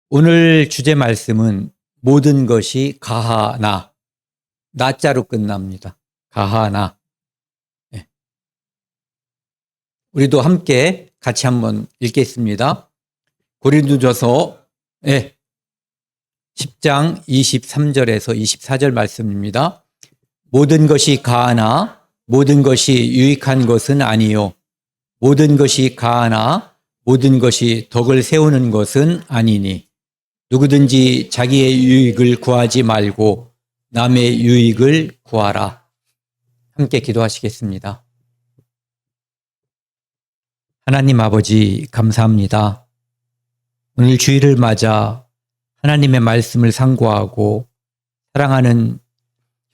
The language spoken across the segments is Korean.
오늘 주제 말씀은 모든 것이 가하나, 나자로 끝납니다. 가하나. 네. 우리도 함께 같이 한번 읽겠습니다. 고린도전서 10장 23절에서 24절 말씀입니다. 모든 것이 가하나 모든 것이 유익한 것은 아니요. 모든 것이 가하나 모든 것이 덕을 세우는 것은 아니니. 누구든지 자기의 유익을 구하지 말고 남의 유익을 구하라. 함께 기도하시겠습니다. 하나님 아버지 감사합니다. 오늘 주일을 맞아 하나님의 말씀을 상고하고 사랑하는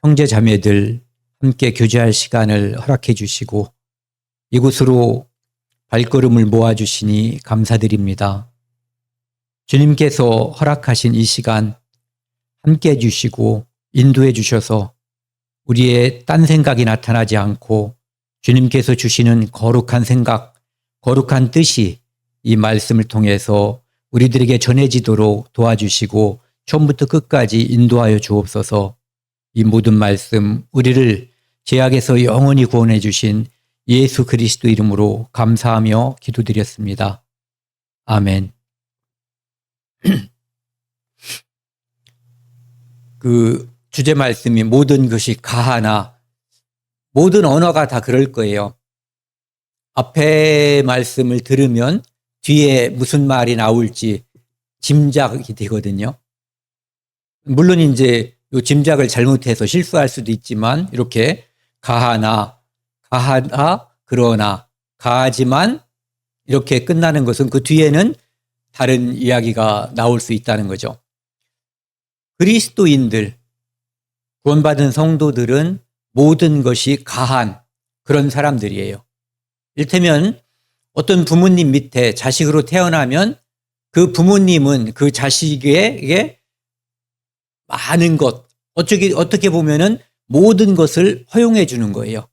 형제 자매들 함께 교제할 시간을 허락해 주시고 이곳으로 발걸음을 모아주시니 감사드립니다. 주님께서 허락하신 이 시간 함께 해주시고 인도해 주셔서 우리의 딴 생각이 나타나지 않고 주님께서 주시는 거룩한 생각, 거룩한 뜻이 이 말씀을 통해서 우리들에게 전해지도록 도와주시고 처음부터 끝까지 인도하여 주옵소서. 이 모든 말씀 우리를 죄악에서 영원히 구원해 주신 예수 그리스도 이름으로 감사하며 기도드렸습니다. 아멘. 그 주제 말씀이 모든 것이 가하나, 모든 언어가 다 그럴 거예요. 앞에 말씀을 들으면 뒤에 무슨 말이 나올지 짐작이 되거든요. 물론 이제 이 짐작을 잘못해서 실수할 수도 있지만 이렇게 가하나, 그러나, 가하지만 이렇게 끝나는 것은 그 뒤에는 다른 이야기가 나올 수 있다는 거죠. 그리스도인들, 구원받은 성도들은 모든 것이 가한 그런 사람들이에요. 이를테면 어떤 부모님 밑에 자식으로 태어나면 그 부모님은 그 자식에게 많은 것, 어떻게 보면은 모든 것을 허용해 주는 거예요.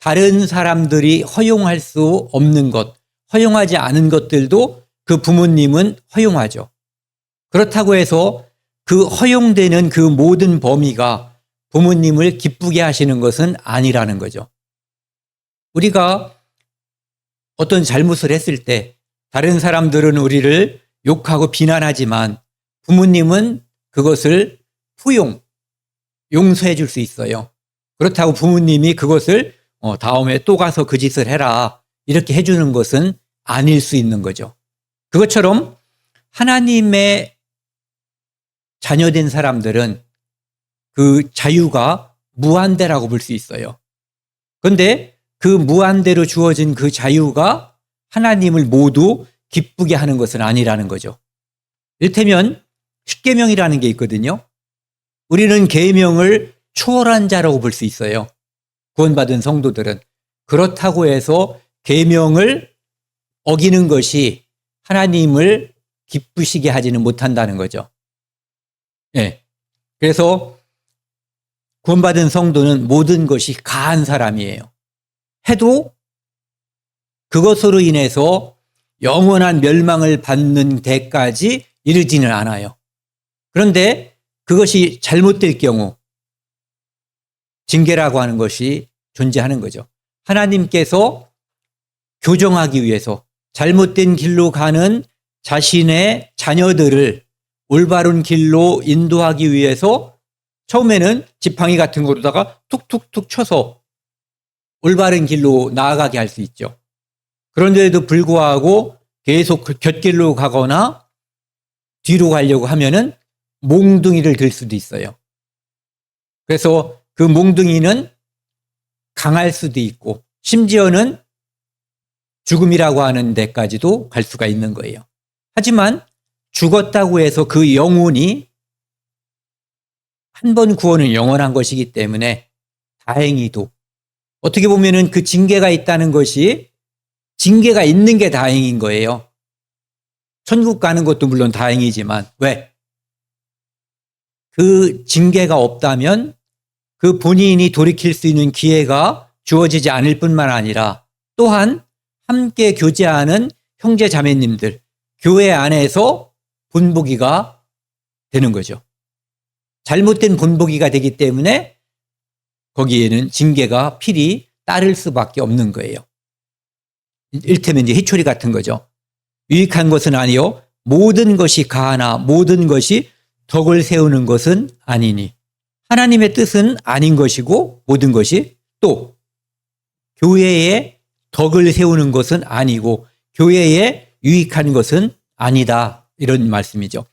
다른 사람들이 허용할 수 없는 것, 허용하지 않은 것들도 그 부모님은 허용하죠. 그렇다고 해서 그 허용되는 그 모든 범위가 부모님을 기쁘게 하시는 것은 아니라는 거죠. 우리가 어떤 잘못을 했을 때 다른 사람들은 우리를 욕하고 비난하지만 부모님은 그것을 용서해 줄 수 있어요. 그렇다고 부모님이 그것을 다음에 또 가서 그 짓을 해라 이렇게 해주는 것은 아닐 수 있는 거죠. 그것처럼 하나님의 자녀된 사람들은 그 자유가 무한대라고 볼 수 있어요. 그런데 그 무한대로 주어진 그 자유가 하나님을 모두 기쁘게 하는 것은 아니라는 거죠. 이를테면 십계명이라는 게 있거든요. 우리는 계명을 초월한 자라고 볼 수 있어요. 구원받은 성도들은. 그렇다고 해서 계명을 어기는 것이 하나님을 기쁘시게 하지는 못한다는 거죠. 예. 그래서 구원받은 성도는 모든 것이 가한 사람이에요. 해도 그것으로 인해서 영원한 멸망을 받는 데까지 이르지는 않아요. 그런데 그것이 잘못될 경우 징계라고 하는 것이 존재하는 거죠. 하나님께서 교정하기 위해서 잘못된 길로 가는 자신의 자녀들을 올바른 길로 인도하기 위해서 처음에는 지팡이 같은 거로다가 툭툭툭 쳐서 올바른 길로 나아가게 할 수 있죠. 그런데도 불구하고 계속 그 곁길로 가거나 뒤로 가려고 하면은 몽둥이를 들 수도 있어요. 그래서 그 몽둥이는 강할 수도 있고 심지어는 죽음이라고 하는 데까지도 갈 수가 있는 거예요. 하지만 죽었다고 해서 그 영혼이 한 번 구원은 영원한 것이기 때문에 다행히도 어떻게 보면은 그 징계가 있다는 것이 징계가 있는 게 다행인 거예요. 천국 가는 것도 물론 다행이지만 왜? 그 징계가 없다면 그 본인이 돌이킬 수 있는 기회가 주어지지 않을 뿐만 아니라 또한 함께 교제하는 형제 자매님들, 교회 안에서 본보기가 되는 거죠. 잘못된 본보기가 되기 때문에 거기에는 징계가 필히 따를 수밖에 없는 거예요. 일테면 이제 해초리 같은 거죠. 유익한 것은 아니요 모든 것이 가하나 모든 것이 덕을 세우는 것은 아니니. 하나님의 뜻은 아닌 것이고 모든 것이 또 교회에 덕을 세우는 것은 아니고 교회에 유익한 것은 아니다. 이런 말씀이죠.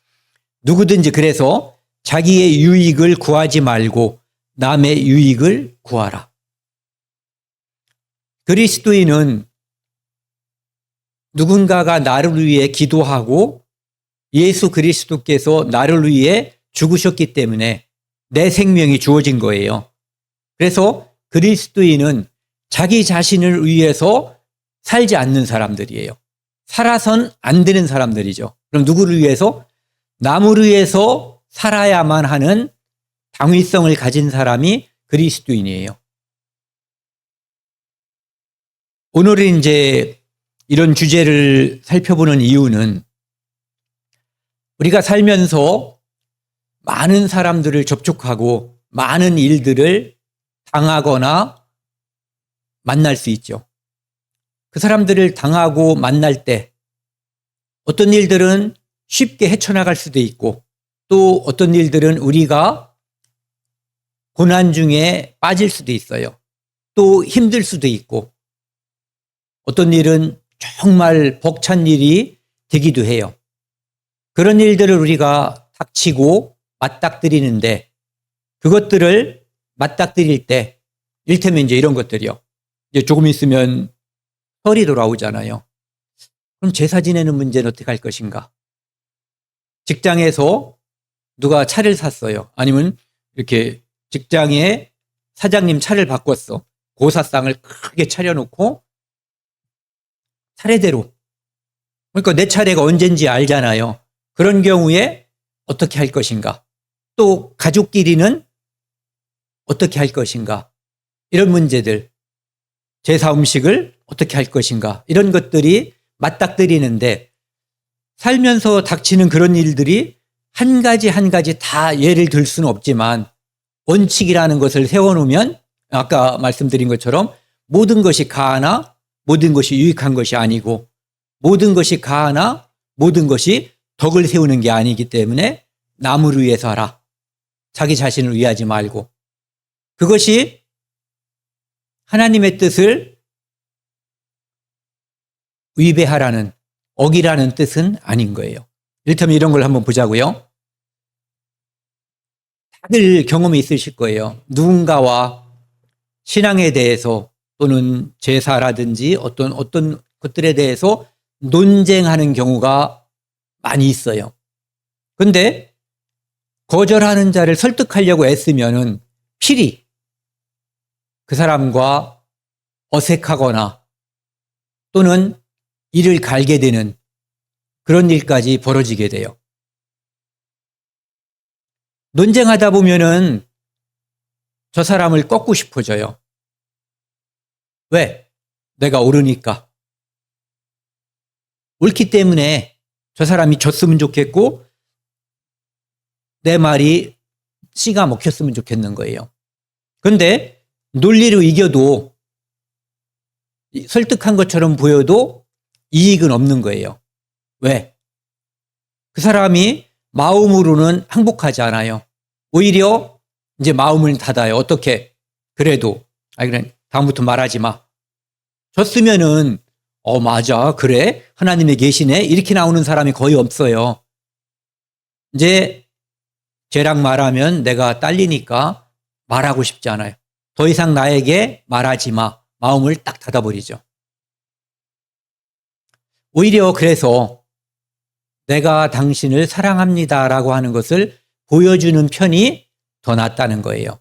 누구든지 그래서 자기의 유익을 구하지 말고 남의 유익을 구하라. 그리스도인은 누군가가 나를 위해 기도하고 예수 그리스도께서 나를 위해 죽으셨기 때문에 내 생명이 주어진 거예요. 그래서 그리스도인은 자기 자신을 위해서 살지 않는 사람들이에요. 살아선 안 되는 사람들이죠. 그럼 누구를 위해서? 남을 위해서 살아야만 하는 당위성을 가진 사람이 그리스도인이에요. 오늘은 이제 이런 주제를 살펴보는 이유는 우리가 살면서 많은 사람들을 접촉하고 많은 일들을 당하거나 만날 수 있죠. 그 사람들을 당하고 만날 때 어떤 일들은 쉽게 헤쳐나갈 수도 있고 또 어떤 일들은 우리가 고난 중에 빠질 수도 있어요. 또 힘들 수도 있고 어떤 일은 정말 벅찬 일이 되기도 해요. 그런 일들을 우리가 닥치고 맞닥뜨리는데 그것들을 맞닥뜨릴 때 일테면 이제 이런 것들이요. 이제 조금 있으면 설이 돌아오잖아요. 그럼 제사 지내는 문제는 어떻게 할 것인가? 직장에서 누가 차를 샀어요. 아니면 이렇게 직장에 사장님 차를 바꿨어. 고사상을 크게 차려놓고 차례대로. 그러니까 내 차례가 언젠지 알잖아요. 그런 경우에 어떻게 할 것인가? 또 가족끼리는 어떻게 할 것인가? 이런 문제들. 제사 음식을 어떻게 할 것인가? 이런 것들이 맞닥뜨리는데 살면서 닥치는 그런 일들이 한 가지 한 가지 다 예를 들 수는 없지만 원칙이라는 것을 세워놓으면 아까 말씀드린 것처럼 모든 것이 가하나 모든 것이 유익한 것이 아니고 모든 것이 가하나 모든 것이 덕을 세우는 게 아니기 때문에 남을 위해서 하라. 자기 자신을 위하지 말고. 그것이 하나님의 뜻을 위배하라는 어기라는 뜻은 아닌 거예요. 이를테면 이런 걸 한번 보자고요. 다들 경험이 있으실 거예요. 누군가와 신앙에 대해서 또는 제사라든지 어떤 것들에 대해서 논쟁하는 경우가 많이 있어요. 그런데 거절하는 자를 설득하려고 애쓰면은 필히 그 사람과 어색하거나 또는 이를 갈게 되는 그런 일까지 벌어지게 돼요. 논쟁하다 보면은 저 사람을 꺾고 싶어져요. 왜? 내가 옳으니까. 옳기 때문에 저 사람이 졌으면 좋겠고 내 말이 씨가 먹혔으면 좋겠는 거예요. 그런데 논리로 이겨도 설득한 것처럼 보여도 이익은 없는 거예요. 왜? 그 사람이 마음으로는 항복하지 않아요. 오히려 이제 마음을 닫아요. 어떻게? 그래도 그래 다음부터 말하지 마. 졌으면은 맞아 그래 하나님의 계시네 이렇게 나오는 사람이 거의 없어요. 이제 쟤랑 말하면 내가 딸리니까 말하고 싶지 않아요. 더 이상 나에게 말하지 마. 마음을 딱 닫아버리죠. 오히려 그래서 내가 당신을 사랑합니다라고 하는 것을 보여주는 편이 더 낫다는 거예요.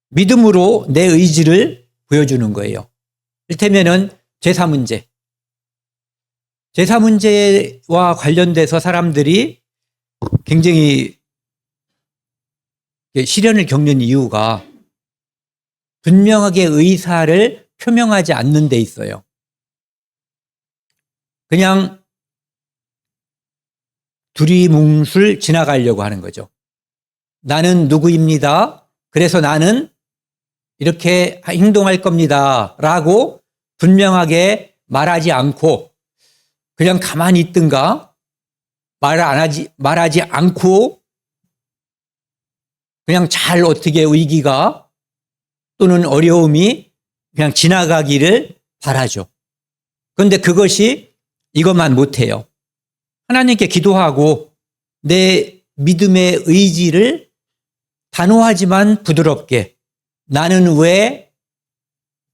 믿음으로 내 의지를 보여주는 거예요. 이를테면은 제사 문제. 제사 문제와 관련돼서 사람들이 굉장히 시련을 겪는 이유가 분명하게 의사를 표명하지 않는 데 있어요. 그냥 두리뭉술 지나가려고 하는 거죠. 나는 누구입니다. 그래서 나는 이렇게 행동할 겁니다. 라고 분명하게 말하지 않고 그냥 가만히 있든가 말하지 않고 그냥 잘 어떻게 위기가 또는 어려움이 그냥 지나가기를 바라죠. 그런데 그것이 이것만 못해요. 하나님께 기도하고 내 믿음의 의지를 단호하지만 부드럽게 나는 왜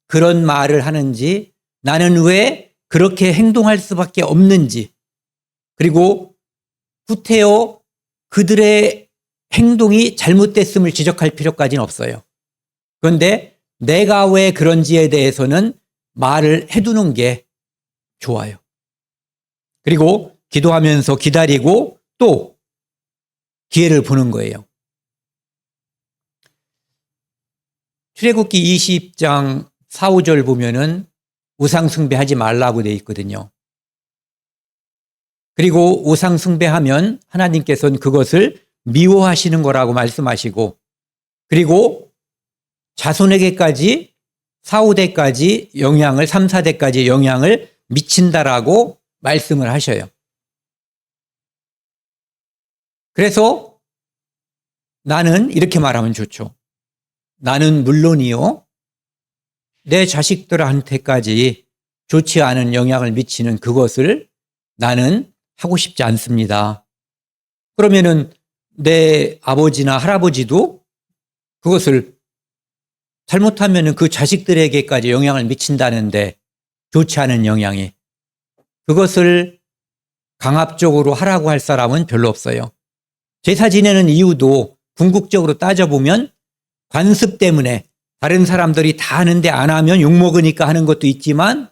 그런 말을 하는지, 나는 왜 그렇게 행동할 수밖에 없는지, 그리고 구태여 그들의 행동이 잘못됐음을 지적할 필요까지는 없어요. 그런데 내가 왜 그런지에 대해서는 말을 해두는 게 좋아요. 그리고 기도하면서 기다리고 또 기회를 보는 거예요. 출애굽기 20장 4, 5절 보면은 우상숭배하지 말라고 되어 있거든요. 그리고 우상숭배하면 하나님께서는 그것을 미워하시는 거라고 말씀하시고, 그리고 자손에게까지 4, 5대까지 영향을, 3, 4대까지 영향을 미친다라고 말씀을 하셔요. 그래서 나는 이렇게 말하면 좋죠. 나는 물론이요, 내 자식들한테까지 좋지 않은 영향을 미치는 그것을 나는 하고 싶지 않습니다. 그러면은 내 아버지나 할아버지도 그것을 잘못하면은 그 자식들에게까지 영향을 미친다는데 좋지 않은 영향이, 그것을 강압적으로 하라고 할 사람은 별로 없어요. 제사 지내는 이유도 궁극적으로 따져보면 관습 때문에 다른 사람들이 다 하는데 안 하면 욕먹으니까 하는 것도 있지만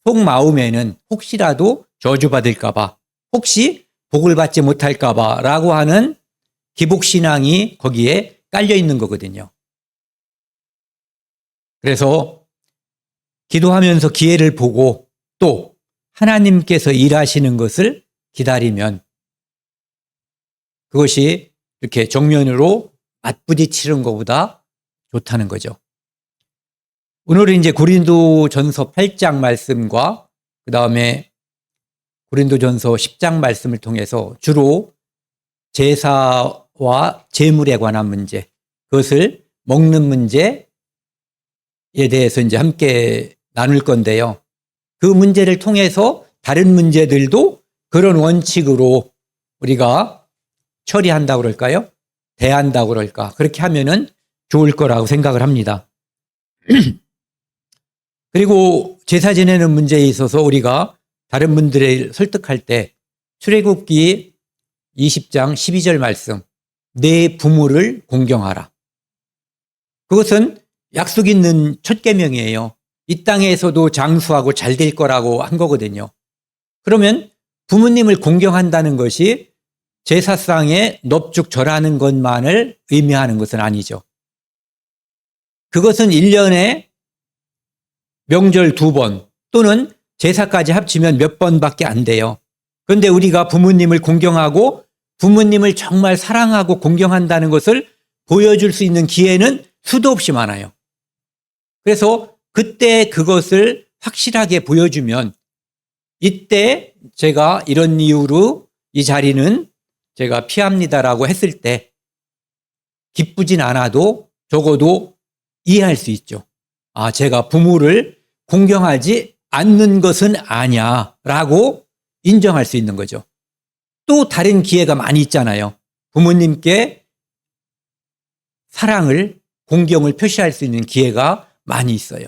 속마음에는 혹시라도 저주받을까 봐, 혹시 복을 받지 못할까 봐 라고 하는 기복신앙이 거기에 깔려 있는 거거든요. 그래서 기도하면서 기회를 보고 또 하나님께서 일하시는 것을 기다리면 그것이 이렇게 정면으로 맞부딪히는 것보다 좋다는 거죠. 오늘은 이제 고린도전서 8장 말씀과 그 다음에 고린도전서 10장 말씀을 통해서 주로 제사와 제물에 관한 문제, 그것을 먹는 문제에 대해서 이제 함께 나눌 건데요. 그 문제를 통해서 다른 문제들도 그런 원칙으로 우리가 처리한다고 그럴까요? 대한다고 그럴까? 그렇게 하면은 좋을 거라고 생각을 합니다. 그리고 제사 지내는 문제에 있어서 우리가 다른 분들을 설득할 때 출애굽기 20장 12절 말씀, 내 부모를 공경하라. 그것은 약속 있는 첫 계명이에요. 이 땅에서도 장수하고 잘 될 거라고 한 거거든요. 그러면 부모님을 공경한다는 것이 제사상에 넙죽 절하는 것만을 의미하는 것은 아니죠. 그것은 1년에 명절 2번 또는 제사까지 합치면 몇 번밖에 안 돼요. 그런데 우리가 부모님을 공경하고 부모님을 정말 사랑하고 공경한다는 것을 보여줄 수 있는 기회는 수도 없이 많아요. 그래서 그때 그것을 확실하게 보여주면, 이때 제가 이런 이유로 이 자리는 제가 피합니다라고 했을 때 기쁘진 않아도 적어도 이해할 수 있죠. 아, 제가 부모를 공경하지 않는 것은 아니야라고 인정할 수 있는 거죠. 또 다른 기회가 많이 있잖아요. 부모님께 사랑을, 공경을 표시할 수 있는 기회가 많이 있어요.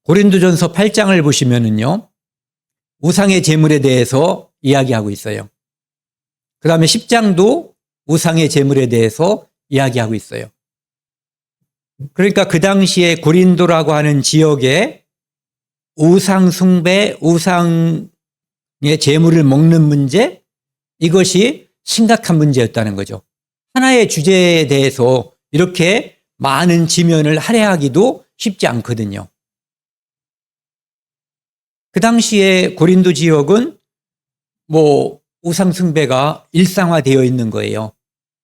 고린도전서 8장을 보시면은요, 우상의 제물에 대해서 이야기하고 있어요. 그 다음에 10장도 우상의 제물에 대해서 이야기하고 있어요. 그러니까 그 당시에 고린도라고 하는 지역에 우상 숭배, 우상의 제물을 먹는 문제, 이것이 심각한 문제였다는 거죠. 하나의 주제에 대해서 이렇게 많은 지면을 할애하기도 쉽지 않거든요. 그 당시에 고린도 지역은 우상 숭배가 일상화되어 있는 거예요.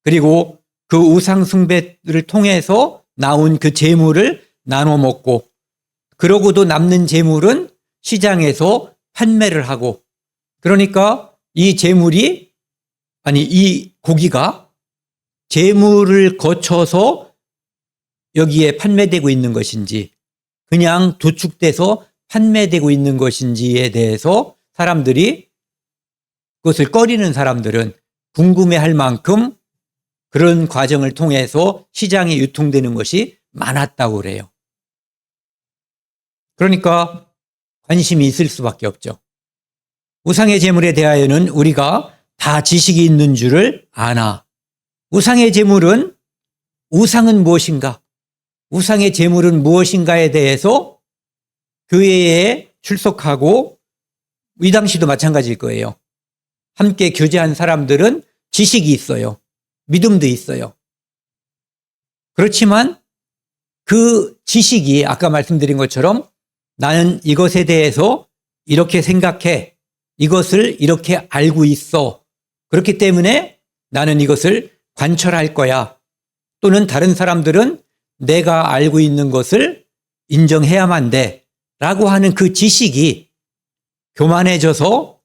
그리고 그 우상 숭배를 통해서 나온 그 재물을 나눠 먹고, 그러고도 남는 재물은 시장에서 판매를 하고, 그러니까 이 고기가 재물을 거쳐서 여기에 판매되고 있는 것인지 그냥 도축돼서 판매되고 있는 것인지에 대해서 사람들이, 그것을 꺼리는 사람들은 궁금해할 만큼 그런 과정을 통해서 시장에 유통되는 것이 많았다고 그래요. 그러니까 관심이 있을 수밖에 없죠. 우상의 제물에 대하여는 우리가 다 지식이 있는 줄을 아나. 우상의 제물은, 우상은 무엇인가? 우상의 제물은 무엇인가에 대해서 교회에 출석하고, 이 당시도 마찬가지일 거예요. 함께 교제한 사람들은 지식이 있어요. 믿음도 있어요. 그렇지만 그 지식이 아까 말씀드린 것처럼 나는 이것에 대해서 이렇게 생각해, 이것을 이렇게 알고 있어, 그렇기 때문에 나는 이것을 관철할 거야, 또는 다른 사람들은 내가 알고 있는 것을 인정해야만 돼 라고 하는 그 지식이 교만해져서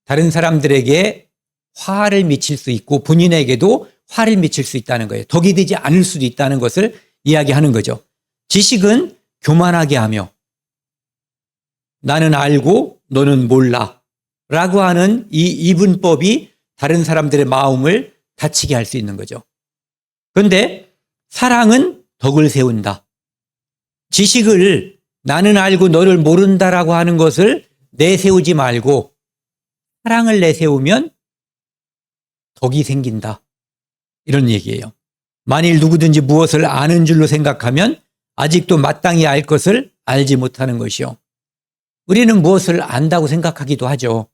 다른 사람들에게 화를 미칠 수 있고 본인에게도 화를 미칠 수 있다는 거예요. 덕이 되지 않을 수도 있다는 것을 이야기하는 거죠. 지식은 교만하게 하며 나는 알고 너는 몰라 라고 하는 이 이분법이 다른 사람들의 마음을 다치게 할 수 있는 거죠. 그런데 사랑은 덕을 세운다. 지식을 나는 알고 너를 모른다라고 하는 것을 내세우지 말고 사랑을 내세우면 덕이 생긴다, 이런 얘기예요. 만일 누구든지 무엇을 아는 줄로 생각하면 아직도 마땅히 알 것을 알지 못하는 것이요. 우리는 무엇을 안다고 생각하기도 하죠.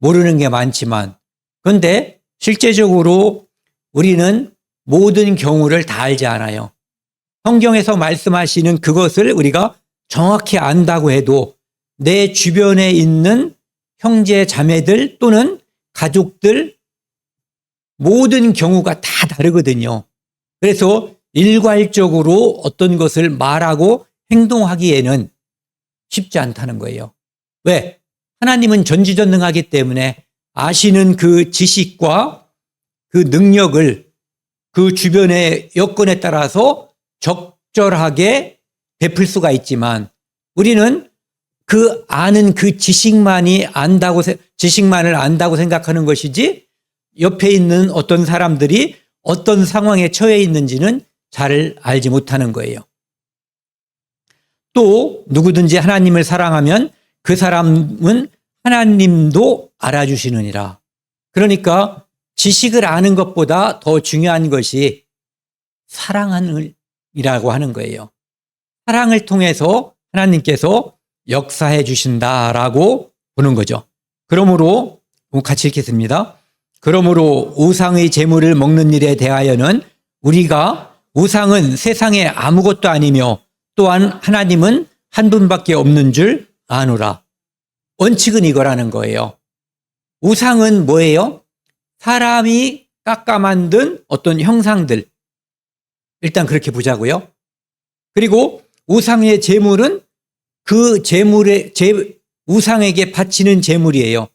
모르는 게 많지만. 그런데 실제적으로 우리는 모든 경우를 다 알지 않아요. 성경에서 말씀하시는 그것을 우리가 정확히 안다고 해도 내 주변에 있는 형제 자매들 또는 가족들 모든 경우가 다 다르거든요. 그래서 일괄적으로 어떤 것을 말하고 행동하기에는 쉽지 않다는 거예요. 왜? 하나님은 전지전능하기 때문에 아시는 그 지식과 그 능력을 그 주변의 여건에 따라서 적절하게 베풀 수가 있지만 우리는 그 아는 그 지식만을 안다고 생각하는 것이지 옆에 있는 어떤 사람들이 어떤 상황에 처해 있는지는 잘 알지 못하는 거예요. 또 누구든지 하나님을 사랑하면 그 사람은 하나님도 알아주시느니라. 그러니까 지식을 아는 것보다 더 중요한 것이 사랑이라고 하는 거예요. 사랑을 통해서 하나님께서 역사해 주신다라고 보는 거죠. 그러므로 같이 읽겠습니다. 그러므로 우상의 제물을 먹는 일에 대하여는 우리가 우상은 세상에 아무것도 아니며 또한 하나님은 한 분밖에 없는 줄 아노라. 원칙은 이거라는 거예요. 우상은 뭐예요? 사람이 깎아 만든 어떤 형상들. 일단 그렇게 보자고요. 그리고 우상의 제물은 그 우상에게 바치는 제물이에요.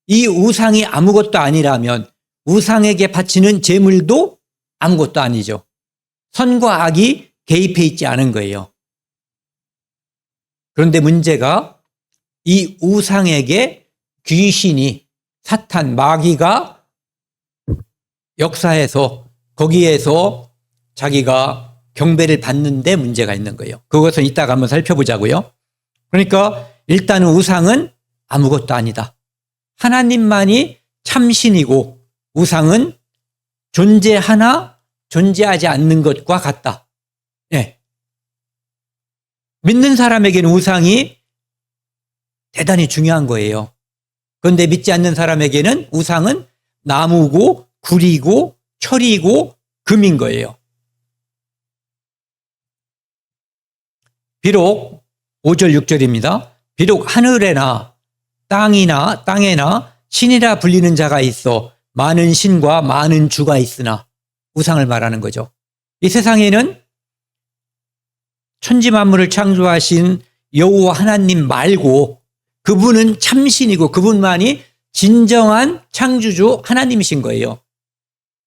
이 우상이 아무것도 아니라면 우상에게 바치는 제물도 아무것도 아니죠. 선과 악이 개입해 있지 않은 거예요. 그런데 문제가 이 우상에게 귀신이, 사탄, 마귀가 역사해서 거기에서 자기가 경배를 받는데 문제가 있는 거예요. 그것은 이따가 한번 살펴보자고요. 그러니까 일단은 우상은 아무것도 아니다. 하나님만이 참신이고 우상은 존재하나 존재하지 않는 것과 같다. 네. 믿는 사람에게는 우상이 대단히 중요한 거예요. 그런데 믿지 않는 사람에게는 우상은 나무고 구리고 철이고 금인 거예요. 비록 5절 6절입니다. 비록 하늘에나 땅에나 신이라 불리는 자가 있어 많은 신과 많은 주가 있으나, 우상을 말하는 거죠. 이 세상에는 천지 만물을 창조하신 여호와 하나님 말고 그분은 참신이고 그분만이 진정한 창조주 하나님이신 거예요.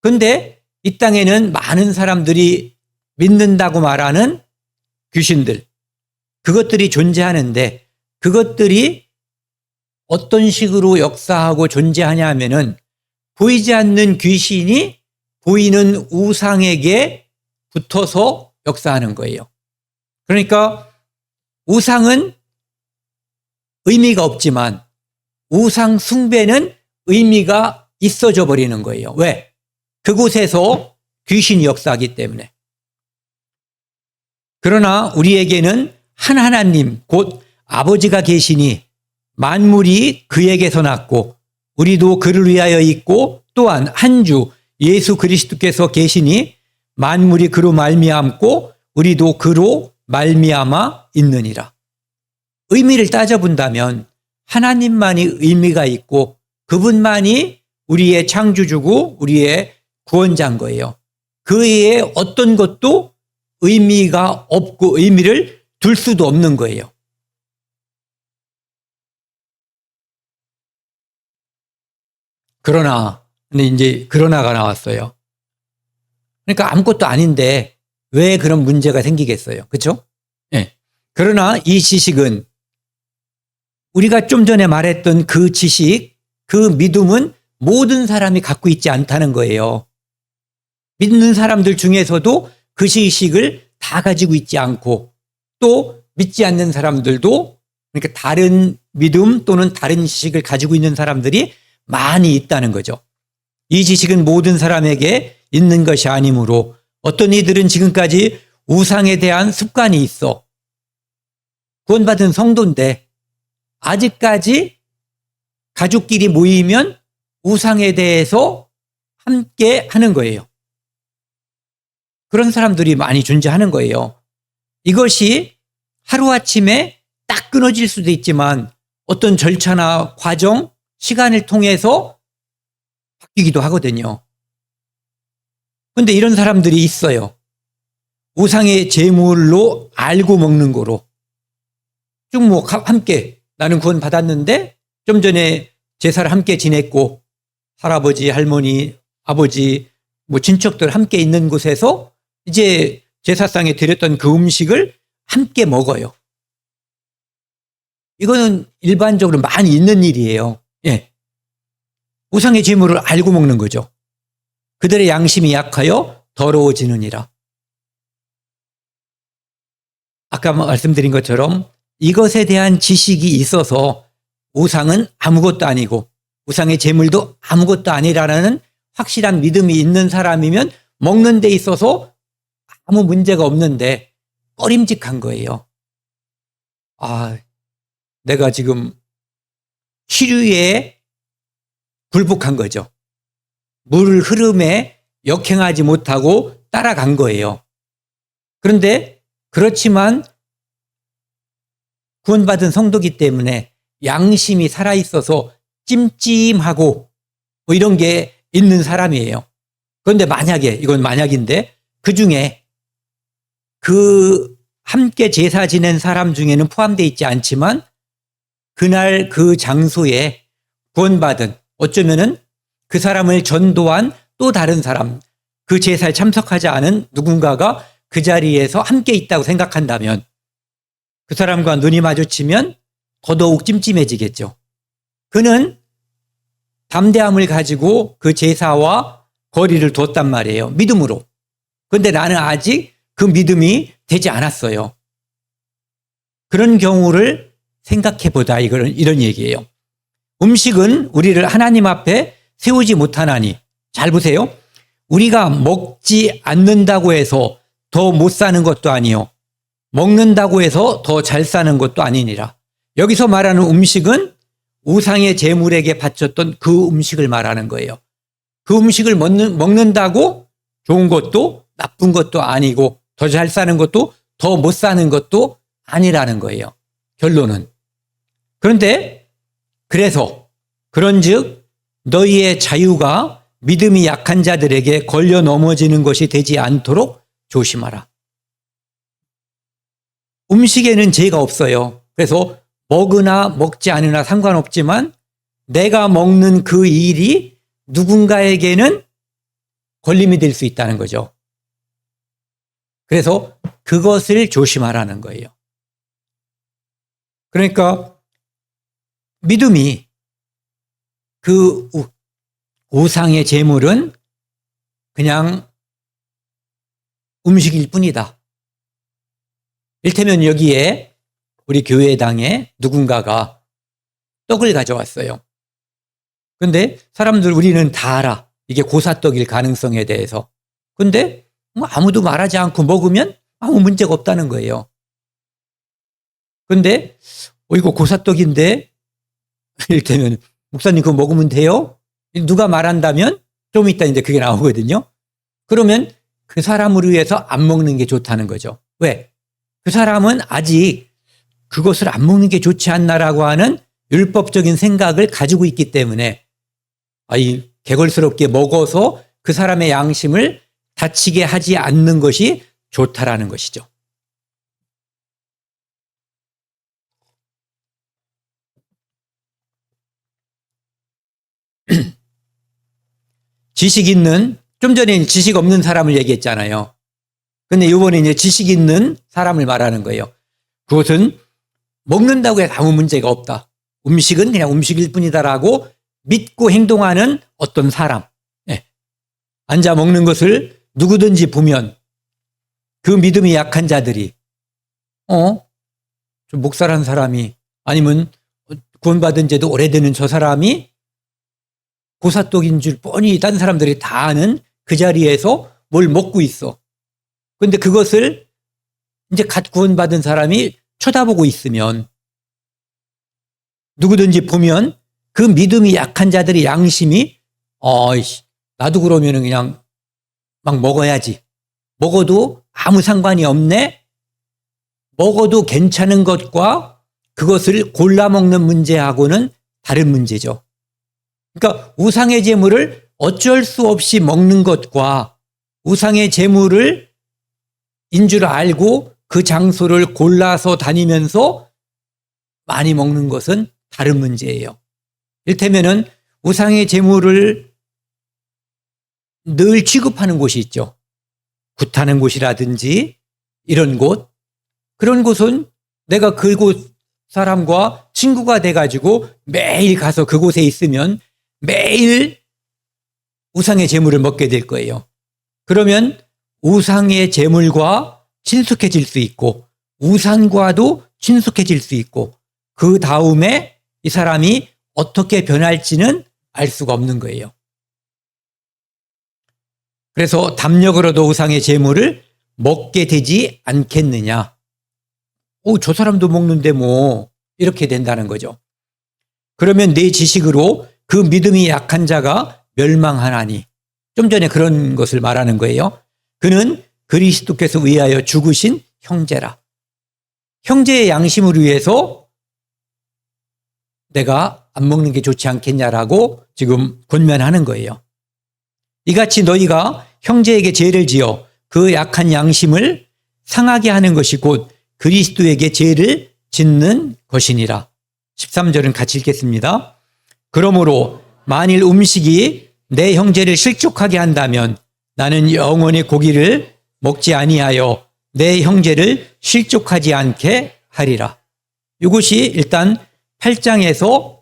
그런데 이 땅에는 많은 사람들이 믿는다고 말하는 귀신들, 그것들이 존재하는데, 그것들이 어떤 식으로 역사하고 존재하냐 하면은 보이지 않는 귀신이 보이는 우상에게 붙어서 역사하는 거예요. 그러니까 우상은 의미가 없지만 우상 숭배는 의미가 있어져 버리는 거예요. 왜? 그곳에서 귀신이 역사하기 때문에. 그러나 우리에게는 한 하나님, 곧 아버지가 계시니 만물이 그에게서 났고 우리도 그를 위하여 있고, 또한 한 주 예수 그리스도께서 계시니 만물이 그로 말미암고 우리도 그로 말미암아 있느니라. 의미를 따져본다면 하나님만이 의미가 있고 그분만이 우리의 창조주고 우리의 구원자인 거예요. 그 외에 어떤 것도 의미가 없고 의미를 둘 수도 없는 거예요. 근데 이제 그러나가 나왔어요. 그러니까 아무것도 아닌데 왜 그런 문제가 생기겠어요? 그렇죠? 네. 그러나 이 지식은, 우리가 좀 전에 말했던 그 지식, 그 믿음은 모든 사람이 갖고 있지 않다는 거예요. 믿는 사람들 중에서도 그 지식을 다 가지고 있지 않고, 또 믿지 않는 사람들도, 그러니까 다른 믿음 또는 다른 지식을 가지고 있는 사람들이 많이 있다는 거죠. 이 지식은 모든 사람에게 있는 것이 아니므로 어떤 이들은 지금까지 우상에 대한 습관이 있어 구원받은 성도인데 아직까지 가족끼리 모이면 우상에 대해서 함께 하는 거예요. 그런 사람들이 많이 존재하는 거예요. 이것이 하루아침에 딱 끊어질 수도 있지만 어떤 절차나 과정, 시간을 통해서 바뀌기도 하거든요. 그런데 이런 사람들이 있어요. 우상의 제물로 알고 먹는 거로 쭉 뭐 함께, 나는 구원 받았는데 좀 전에 제사를 함께 지냈고 할아버지, 할머니, 아버지, 뭐 친척들 함께 있는 곳에서 이제 제사상에 드렸던 그 음식을 함께 먹어요. 이거는 일반적으로 많이 있는 일이에요. 예. 우상의 제물을 알고 먹는 거죠. 그들의 양심이 약하여 더러워지느니라. 아까 말씀드린 것처럼 이것에 대한 지식이 있어서 우상은 아무것도 아니고 우상의 제물도 아무것도 아니라는 확실한 믿음이 있는 사람이면 먹는 데 있어서 아무 문제가 없는데 꺼림직한 거예요. 아, 내가 지금 시류에 굴복한 거죠. 물 흐름에 역행하지 못하고 따라간 거예요. 그런데 그렇지만 구원받은 성도기 때문에 양심이 살아있어서 찜찜하고 뭐 이런 게 있는 사람이에요. 그런데 만약에, 이건 만약인데, 그중에 그 함께 제사 지낸 사람 중에는 포함되어 있지 않지만 그날 그 장소에 구원받은, 어쩌면은 그 사람을 전도한 또 다른 사람, 그 제사에 참석하지 않은 누군가가 그 자리에서 함께 있다고 생각한다면 그 사람과 눈이 마주치면 더더욱 찜찜해지겠죠. 그는 담대함을 가지고 그 제사와 거리를 뒀단 말이에요. 믿음으로. 그런데 나는 아직 그 믿음이 되지 않았어요. 그런 경우를 생각해보자, 이런 얘기예요. 음식은 우리를 하나님 앞에 세우지 못하나니, 잘 보세요. 우리가 먹지 않는다고 해서 더 못 사는 것도 아니요, 먹는다고 해서 더 잘 사는 것도 아니니라. 여기서 말하는 음식은 우상의 제물에게 바쳤던 그 음식을 말하는 거예요. 그 음식을 먹는다고 좋은 것도 나쁜 것도 아니고 더 잘 사는 것도 더 못 사는 것도 아니라는 거예요. 결론은. 그런데 그래서 그런즉 너희의 자유가 믿음이 약한 자들에게 걸려 넘어지는 것이 되지 않도록 조심하라. 음식에는 죄가 없어요. 그래서 먹으나 먹지 않으나 상관없지만 내가 먹는 그 일이 누군가에게는 걸림이 될 수 있다는 거죠. 그래서 그것을 조심하라는 거예요. 그러니까 믿음이 그 우상의 제물은 그냥 음식일 뿐이다. 일테면 여기에 우리 교회당에 누군가가 떡을 가져왔어요. 근데 사람들 우리는 다 알아. 이게 고사떡일 가능성에 대해서. 근데 아무도 말하지 않고 먹으면 아무 문제가 없다는 거예요. 근데 이거 고사떡인데 이를테면 목사님 그거 먹으면 돼요? 누가 말한다면 좀 이따 이제 그게 나오거든요. 그러면 그 사람을 위해서 안 먹는 게 좋다는 거죠. 왜? 그 사람은 아직 그것을 안 먹는 게 좋지 않나라고 하는 율법적인 생각을 가지고 있기 때문에 개걸스럽게 먹어서 그 사람의 양심을 다치게 하지 않는 것이 좋다라는 것이죠. 지식 있는, 좀 전에 지식 없는 사람을 얘기했잖아요. 근데 이번에 이제 지식 있는 사람을 말하는 거예요. 그것은 먹는다고 해서 아무 문제가 없다. 음식은 그냥 음식일 뿐이다라고 믿고 행동하는 어떤 사람. 네. 앉아 먹는 것을 누구든지 보면 그 믿음이 약한 자들이 좀 목사라는 사람이 아니면 구원받은 지도 오래되는 저 사람이 고사떡인 줄 뻔히 다른 사람들이 다 아는 그 자리에서 뭘 먹고 있어. 그런데 그것을 이제 갓 구원받은 사람이 쳐다보고 있으면 누구든지 보면 그 믿음이 약한 자들의 양심이 나도 그러면은 그냥 막 먹어야지. 먹어도 아무 상관이 없네. 먹어도 괜찮은 것과 그것을 골라 먹는 문제하고는 다른 문제죠. 그러니까 우상의 제물을 어쩔 수 없이 먹는 것과 우상의 제물을 인 줄 알고 그 장소를 골라서 다니면서 많이 먹는 것은 다른 문제예요. 이를테면은 우상의 제물을 늘 취급하는 곳이 있죠. 굿하는 곳이라든지 이런 곳. 그런 곳은 내가 그곳 사람과 친구가 돼가지고 매일 가서 그곳에 있으면 매일 우상의 제물을 먹게 될 거예요. 그러면 우상의 제물과 친숙해질 수 있고 우상과도 친숙해질 수 있고 그 다음에 이 사람이 어떻게 변할지는 알 수가 없는 거예요. 그래서 담력으로도 우상의 제물을 먹게 되지 않겠느냐. 저 사람도 먹는데 뭐 이렇게 된다는 거죠. 그러면 내 지식으로 그 믿음이 약한 자가 멸망하나니. 좀 전에 그런 것을 말하는 거예요. 그는 그리스도께서 위하여 죽으신 형제라. 형제의 양심을 위해서 내가 안 먹는 게 좋지 않겠냐라고 지금 권면하는 거예요. 이같이 너희가 형제에게 죄를 지어 그 약한 양심을 상하게 하는 것이 곧 그리스도에게 죄를 짓는 것이니라. 13절은 같이 읽겠습니다. 그러므로 만일 음식이 내 형제를 실족하게 한다면 나는 영원히 고기를 먹지 아니하여 내 형제를 실족하지 않게 하리라. 이것이 일단 8장에서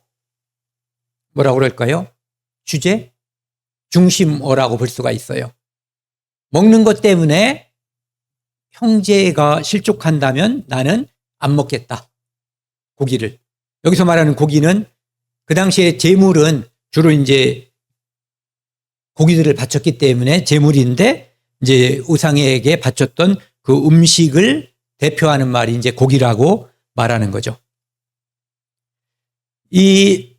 뭐라고 그럴까요? 주제? 중심어라고 볼 수가 있어요. 먹는 것 때문에 형제가 실족한다면 나는 안 먹겠다. 고기를. 여기서 말하는 고기는 그 당시에 제물은 주로 이제 고기들을 바쳤기 때문에 제물인데 이제 우상에게 바쳤던 그 음식을 대표하는 말이 이제 고기라고 말하는 거죠. 이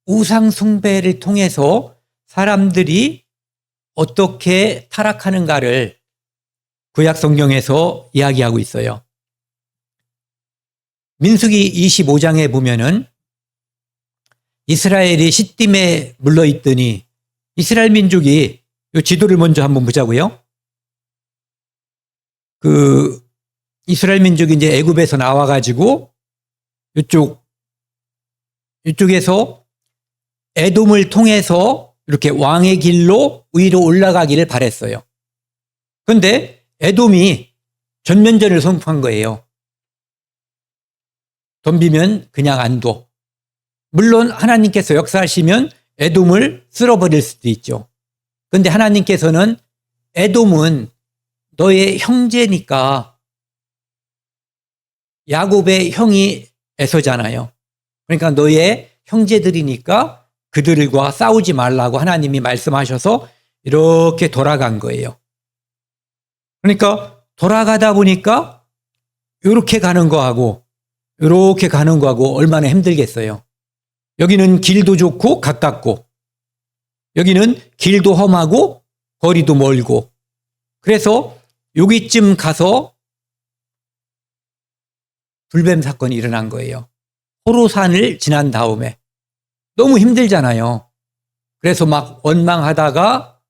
우상 숭배를 통해서 사람들이 어떻게 타락하는가를 구약 성경에서 이야기하고 있어요. 민수기 25장에 보면은 이스라엘이 시딤에 물러 있더니 이스라엘 민족이 이 지도를 먼저 한번 보자고요. 이스라엘 민족이 이제 애굽에서 나와가지고 이쪽에서 에돔을 통해서 이렇게 왕의 길로 위로 올라가기를 바랬어요. 그런데 에돔이 전면전을 선포한 거예요. 덤비면 그냥 안 둬. 물론 하나님께서 역사하시면 에돔을 쓸어버릴 수도 있죠. 그런데 하나님께서는 에돔은 너의 형제니까, 야곱의 형이 에서잖아요. 그러니까 너의 형제들이니까 그들과 싸우지 말라고 하나님이 말씀하셔서 이렇게 돌아간 거예요. 그러니까 돌아가다 보니까 이렇게 가는 거하고 이렇게 가는 거하고 얼마나 힘들겠어요. 여기는 길도 좋고 가깝고, 여기는 길도 험하고 거리도 멀고, 그래서 여기쯤 가서 불뱀 사건이 일어난 거예요. 호로산을 지난 다음에. 너무 힘들잖아요. 그래서 막 원망하다가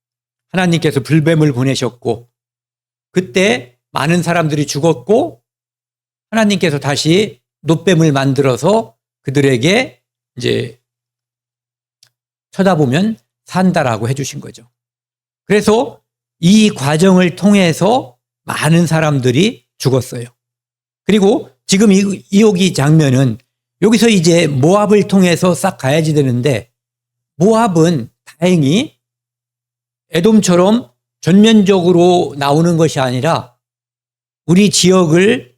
하나님께서 불뱀을 보내셨고, 그때 많은 사람들이 죽었고, 하나님께서 다시 놋뱀을 만들어서 그들에게 이제 쳐다보면 산다라고 해주신 거죠. 그래서 이 과정을 통해서 많은 사람들이 죽었어요. 그리고 지금 여기 장면은 여기서 이제 모압을 통해서 싹 가야지 되는데, 모압은 다행히 에돔처럼 전면적으로 나오는 것이 아니라 우리 지역을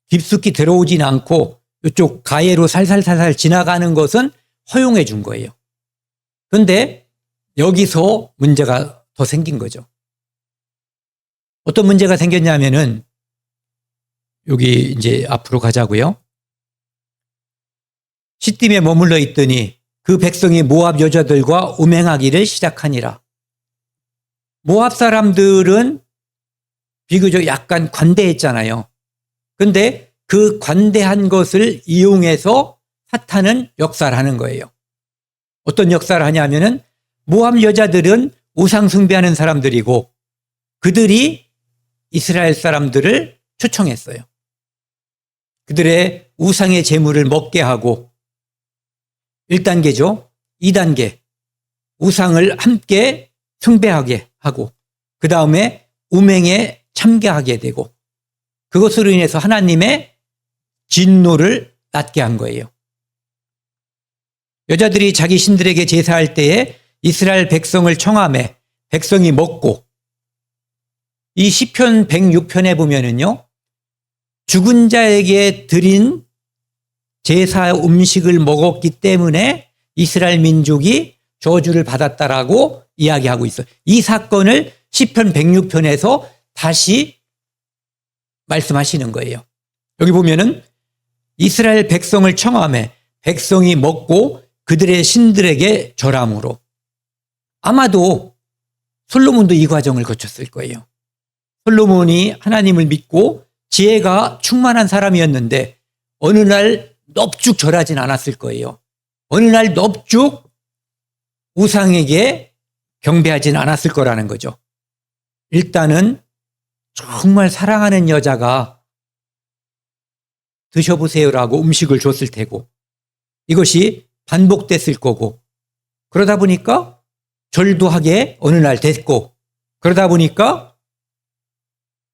깊숙이 들어오진 않고 이쪽 가해로 살살살살 지나가는 것은 허용해 준 거예요. 그런데 여기서 문제가 더 생긴 거죠. 어떤 문제가 생겼냐면은, 여기 이제 앞으로 가자고요. 시딤에 머물러 있더니 그 백성이 모압 여자들과 음행하기를 시작하니라. 모압 사람들은 비교적 약간 관대했잖아요. 그런데 그 관대한 것을 이용해서 사탄은 역사를 하는 거예요. 어떤 역사를 하냐면은, 모압 여자들은 우상 숭배하는 사람들이고 그들이 이스라엘 사람들을 초청했어요. 그들의 우상의 제물을 먹게 하고, 1단계죠. 2단계, 우상을 함께 숭배하게 하고, 그 다음에 음행에 참가하게 되고, 그것으로 인해서 하나님의 진노를 낳게 한 거예요. 여자들이 자기 신들에게 제사할 때에 이스라엘 백성을 청함해 백성이 먹고, 이 시편 106편에 보면은요, 죽은 자에게 드린 제사 음식을 먹었기 때문에 이스라엘 민족이 저주를 받았다라고 이야기하고 있어요. 이 사건을 시편 106편에서 다시 말씀하시는 거예요. 여기 보면은 이스라엘 백성을 청함해 백성이 먹고 그들의 신들에게 절함으로. 아마도 솔로몬도 이 과정을 거쳤을 거예요. 솔로몬이 하나님을 믿고 지혜가 충만한 사람이었는데 어느 날 넙죽 절하진 않았을 거예요. 어느 날 넙죽 우상에게 경배하진 않았을 거라는 거죠. 일단은 정말 사랑하는 여자가 드셔보세요라고 음식을 줬을 테고, 이것이 반복됐을 거고, 그러다 보니까 절도 하게 어느 날 됐고, 그러다 보니까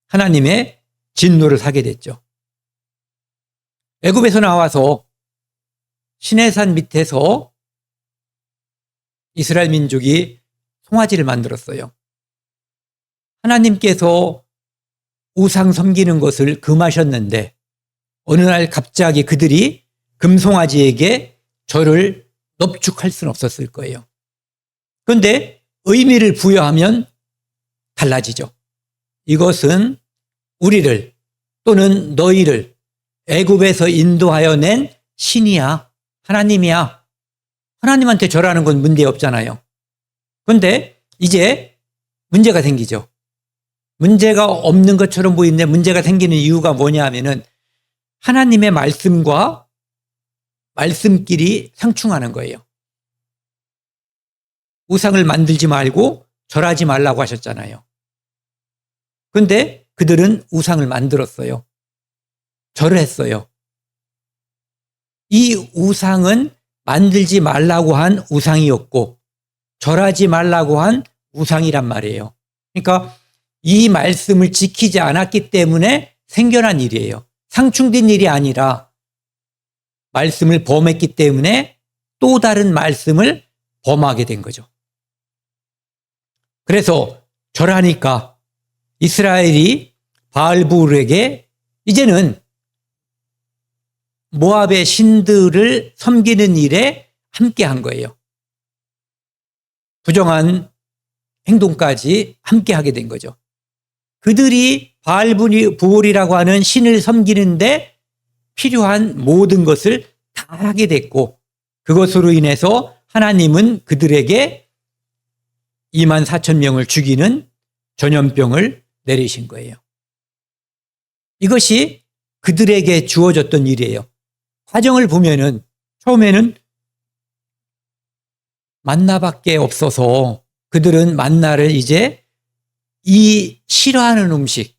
하나님의 진노를 사게 됐죠. 애굽에서 나와서 시내산 밑에서 이스라엘 민족이 송아지를 만들었어요. 하나님께서 우상 섬기는 것을 금하셨는데 어느 날 갑자기 그들이 금송아지에게 절을 넙죽할 수는 없었을 거예요. 그런데 의미를 부여하면 달라지죠. 이것은 우리를 또는 너희를 애굽에서 인도하여 낸 신이야, 하나님이야. 하나님한테 절하는 건 문제 없잖아요. 그런데 이제 문제가 생기죠. 문제가 없는 것처럼 보이는데 문제가 생기는 이유가 뭐냐 하면은, 하나님의 말씀과 말씀끼리 상충하는 거예요. 우상을 만들지 말고 절하지 말라고 하셨잖아요. 그런데 그들은 우상을 만들었어요. 절을 했어요. 이 우상은 만들지 말라고 한 우상이었고 절하지 말라고 한 우상이란 말이에요. 그러니까 이 말씀을 지키지 않았기 때문에 생겨난 일이에요. 상충된 일이 아니라 말씀을 범했기 때문에 또 다른 말씀을 범하게 된 거죠. 그래서 절하니까 이스라엘이 바알불에게 이제는 모압의 신들을 섬기는 일에 함께한 거예요. 부정한 행동까지 함께하게 된 거죠. 그들이 바알부올이라고 하는 신을 섬기는데 필요한 모든 것을 다 하게 됐고 그것으로 인해서 하나님은 그들에게 24,000명을 죽이는 전염병을 내리신 거예요. 이것이 그들에게 주어졌던 일이에요. 과정을 보면은 처음에는 만나밖에 없어서 그들은 만나를 이제 이 싫어하는 음식,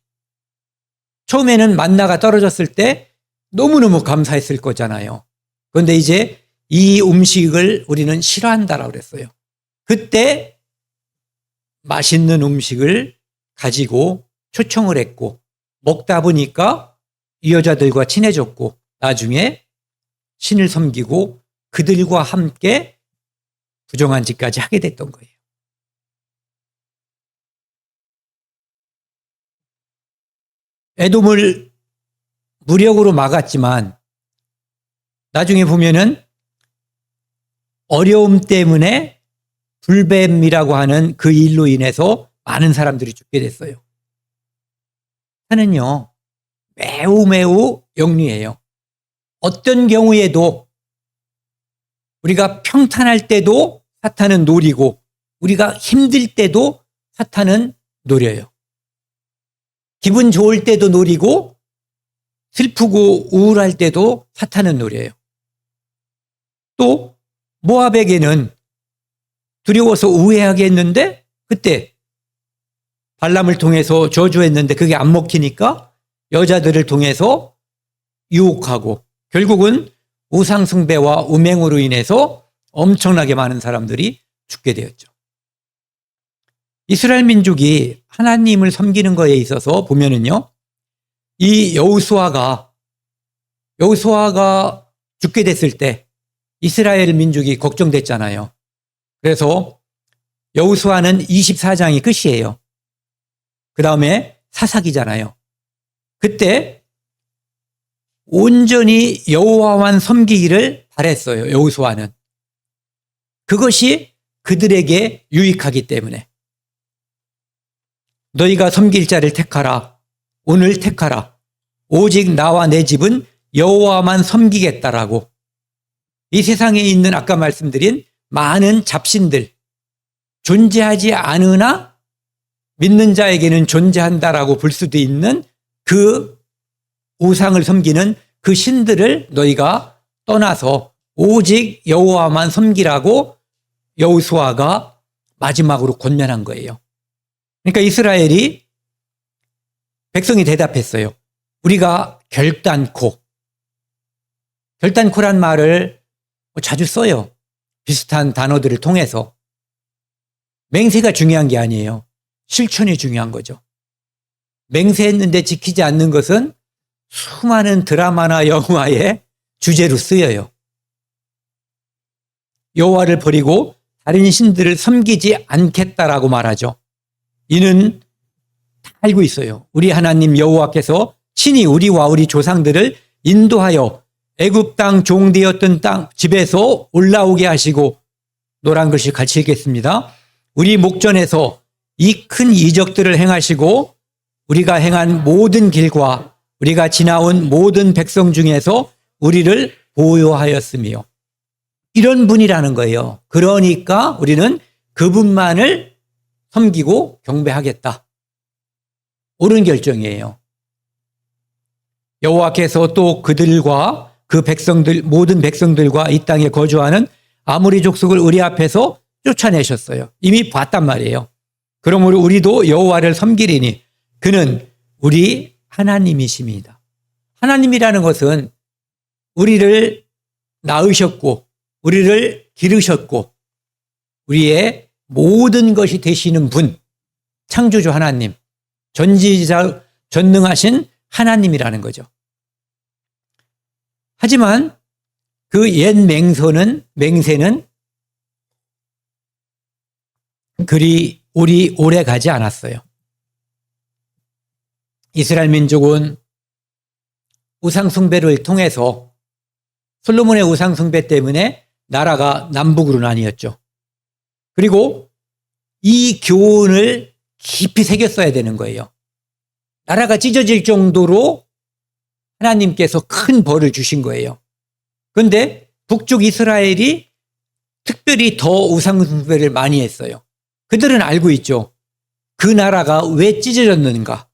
처음에는 만나가 떨어졌을 때 너무너무 감사했을 거잖아요. 그런데 이제 이 음식을 우리는 싫어한다라고 그랬어요. 그때 맛있는 음식을 가지고 초청을 했고 먹다 보니까 이 여자들과 친해졌고 나중에 신을 섬기고 그들과 함께 부정한 짓까지 하게 됐던 거예요. 에돔을 무력으로 막았지만 나중에 보면은 어려움 때문에 불뱀이라고 하는 그 일로 인해서 많은 사람들이 죽게 됐어요. 사는요 매우 영리해요. 어떤 경우에도 우리가 평탄할 때도 사탄은 노리고 우리가 힘들 때도 사탄은 노려요. 기분 좋을 때도 노리고 슬프고 우울할 때도 사탄은 노려요. 또 모압에게는 두려워서 우회하게 했는데 그때 발람을 통해서 저주했는데 그게 안 먹히니까 여자들을 통해서 유혹하고 결국은 우상숭배와 음행으로 인해서 엄청나게 많은 사람들이 죽게 되었죠. 이스라엘 민족이 하나님을 섬기는 것에 있어서 보면은요, 이 여호수아가 죽게 됐을 때 이스라엘 민족이 걱정됐잖아요. 그래서 여호수아는 24장이 끝이에요. 그 다음에 사사기잖아요. 그때 온전히 여호와만 섬기기를 바랬어요. 여호수아는. 그것이 그들에게 유익하기 때문에. 너희가 섬길 자를 택하라. 오늘 택하라. 오직 나와 내 집은 여호와만 섬기겠다라고. 이 세상에 있는 아까 말씀드린 많은 잡신들, 존재하지 않으나 믿는 자에게는 존재한다라고 볼 수도 있는 그 우상을 섬기는 그 신들을 너희가 떠나서 오직 여호와만 섬기라고 여호수아가 마지막으로 권면한 거예요. 그러니까 이스라엘이 백성이 대답했어요. 우리가 결단코란 말을 자주 써요. 비슷한 단어들을 통해서. 맹세가 중요한 게 아니에요. 실천이 중요한 거죠. 맹세했는데 지키지 않는 것은 수많은 드라마나 영화의 주제로 쓰여요. 여호와를 버리고 다른 신들을 섬기지 않겠다라고 말하죠. 이는 다 알고 있어요. 우리 하나님 여호와께서 친히 우리와 우리 조상들을 인도하여 애굽 땅 종되었던 땅 집에서 올라오게 하시고, 노란 글씨 같이 읽겠습니다. 우리 목전에서 이 큰 이적들을 행하시고 우리가 행한 모든 길과 우리가 지나온 모든 백성 중에서 우리를 보호하였으며, 이런 분이라는 거예요. 그러니까 우리는 그분만을 섬기고 경배하겠다. 옳은 결정이에요. 여호와께서 또 그들과 그 백성들 모든 백성들과 이 땅에 거주하는 아모리 족속을 우리 앞에서 쫓아내셨어요. 이미 봤단 말이에요. 그러므로 우리도 여호와를 섬기리니 그는 우리 하나님이십니다. 하나님이라는 것은 우리를 낳으셨고 우리를 기르셨고 우리의 모든 것이 되시는 분, 창조주 하나님, 전지자 전능하신 하나님이라는 거죠. 하지만 그 옛 맹세는 그리 오래 가지 않았어요. 이스라엘 민족은 우상숭배를 통해서 솔로몬의 우상숭배 때문에 나라가 남북으로 나뉘었죠. 그리고 이 교훈을 깊이 새겼어야 되는 거예요. 나라가 찢어질 정도로 하나님께서 큰 벌을 주신 거예요. 그런데 북쪽 이스라엘이 특별히 더 우상숭배를 많이 했어요. 그들은 알고 있죠. 그 나라가 왜 찢어졌는가.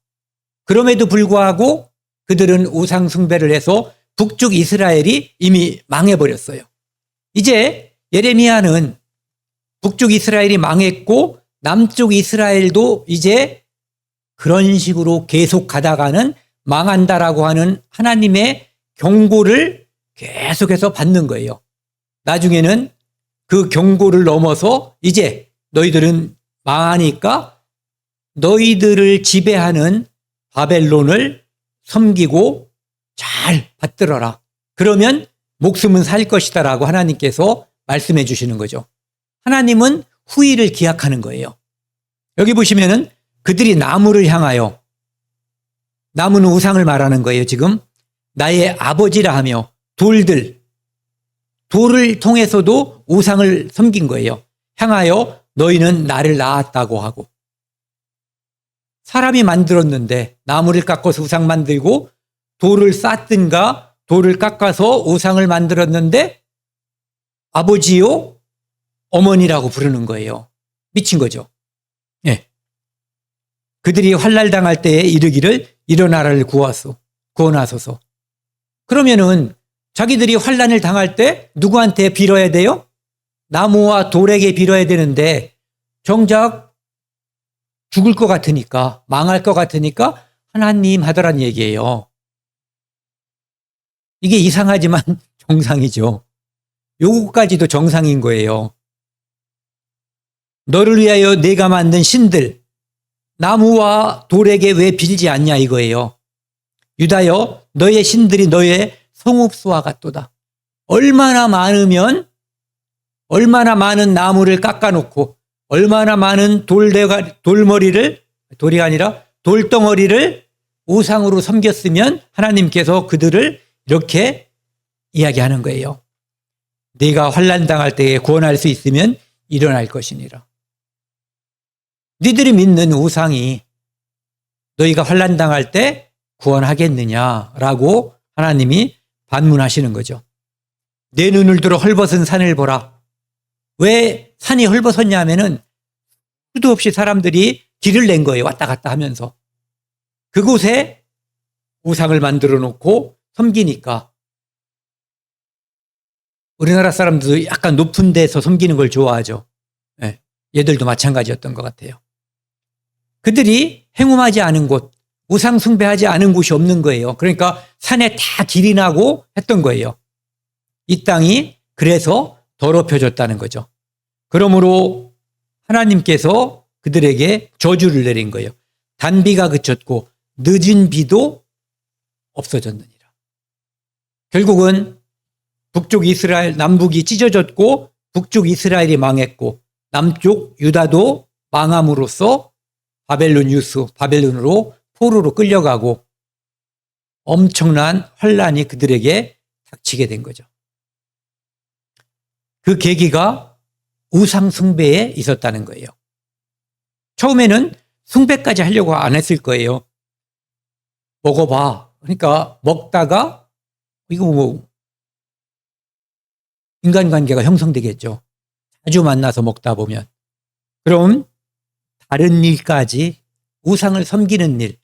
그럼에도 불구하고 그들은 우상숭배를 해서 북쪽 이스라엘이 이미 망해버렸어요. 이제 예레미야는 북쪽 이스라엘이 망했고 남쪽 이스라엘도 이제 그런 식으로 계속 가다가는 망한다라고 하는 하나님의 경고를 계속해서 받는 거예요. 나중에는 그 경고를 넘어서 이제 너희들은 망하니까 너희들을 지배하는 바벨론을 섬기고 잘 받들어라. 그러면 목숨은 살 것이다라고 하나님께서 말씀해 주시는 거죠. 하나님은 후일을 기약하는 거예요. 여기 보시면은 그들이 나무를 향하여, 나무는 우상을 말하는 거예요. 지금 나의 아버지라 하며 돌을 통해서도 우상을 섬긴 거예요. 향하여 너희는 나를 낳았다고 하고, 사람이 만들었는데 나무를 깎아서 우상 만들고 돌을 쌓든가 돌을 깎아서 우상을 만들었는데 아버지요 어머니라고 부르는 거예요. 미친 거죠. 예. 그들이 환날 당할 때에 이르기를 일어나라를 구원하소서. 그러면은 자기들이 환난을 당할 때 누구한테 빌어야 돼요? 나무와 돌에게 빌어야 되는데 정작 죽을 것 같으니까, 망할 것 같으니까 하나님 하더란 얘기예요. 이게 이상하지만 정상이죠. 요거까지도 정상인 거예요. 너를 위하여 내가 만든 신들, 나무와 돌에게 왜 빌지 않냐 이거예요. 유다여, 너의 신들이 너의 성읍수와 같도다. 얼마나 많은 나무를 깎아놓고 얼마나 많은 돌덩어리를 우상으로 섬겼으면 하나님께서 그들을 이렇게 이야기하는 거예요. 네가 환난 당할 때에 구원할 수 있으면 일어날 것이니라. 니들이 믿는 우상이 너희가 환난 당할 때 구원하겠느냐라고 하나님이 반문하시는 거죠. 내 눈을 들어 헐벗은 산을 보라. 왜 산이 헐벗었냐 하면은 수도 없이 사람들이 길을 낸 거예요. 왔다 갔다 하면서. 그곳에 우상을 만들어 놓고 섬기니까 우리나라 사람들도 약간 높은 데서 섬기는 걸 좋아하죠. 네. 얘들도 마찬가지였던 것 같아요. 그들이 행음하지 않은 곳, 우상 숭배하지 않은 곳이 없는 거예요. 그러니까 산에 다 길이 나고 했던 거예요. 이 땅이 그래서 더럽혀졌다는 거죠. 그러므로 하나님께서 그들에게 저주를 내린 거예요. 단비가 그쳤고 늦은 비도 없어졌느니라. 결국은 북쪽 이스라엘, 남북이 찢어졌고 북쪽 이스라엘이 망했고 남쪽 유다도 망함으로써 바벨론으로 포로로 끌려가고 엄청난 환란이 그들에게 닥치게 된 거죠. 그 계기가 우상 숭배에 있었다는 거예요. 처음에는 숭배까지 하려고 안 했을 거예요. 먹어봐. 그러니까 먹다가 이거 뭐 인간관계가 형성되겠죠. 자주 만나서 먹다 보면. 그럼 다른 일까지 우상을 섬기는 일,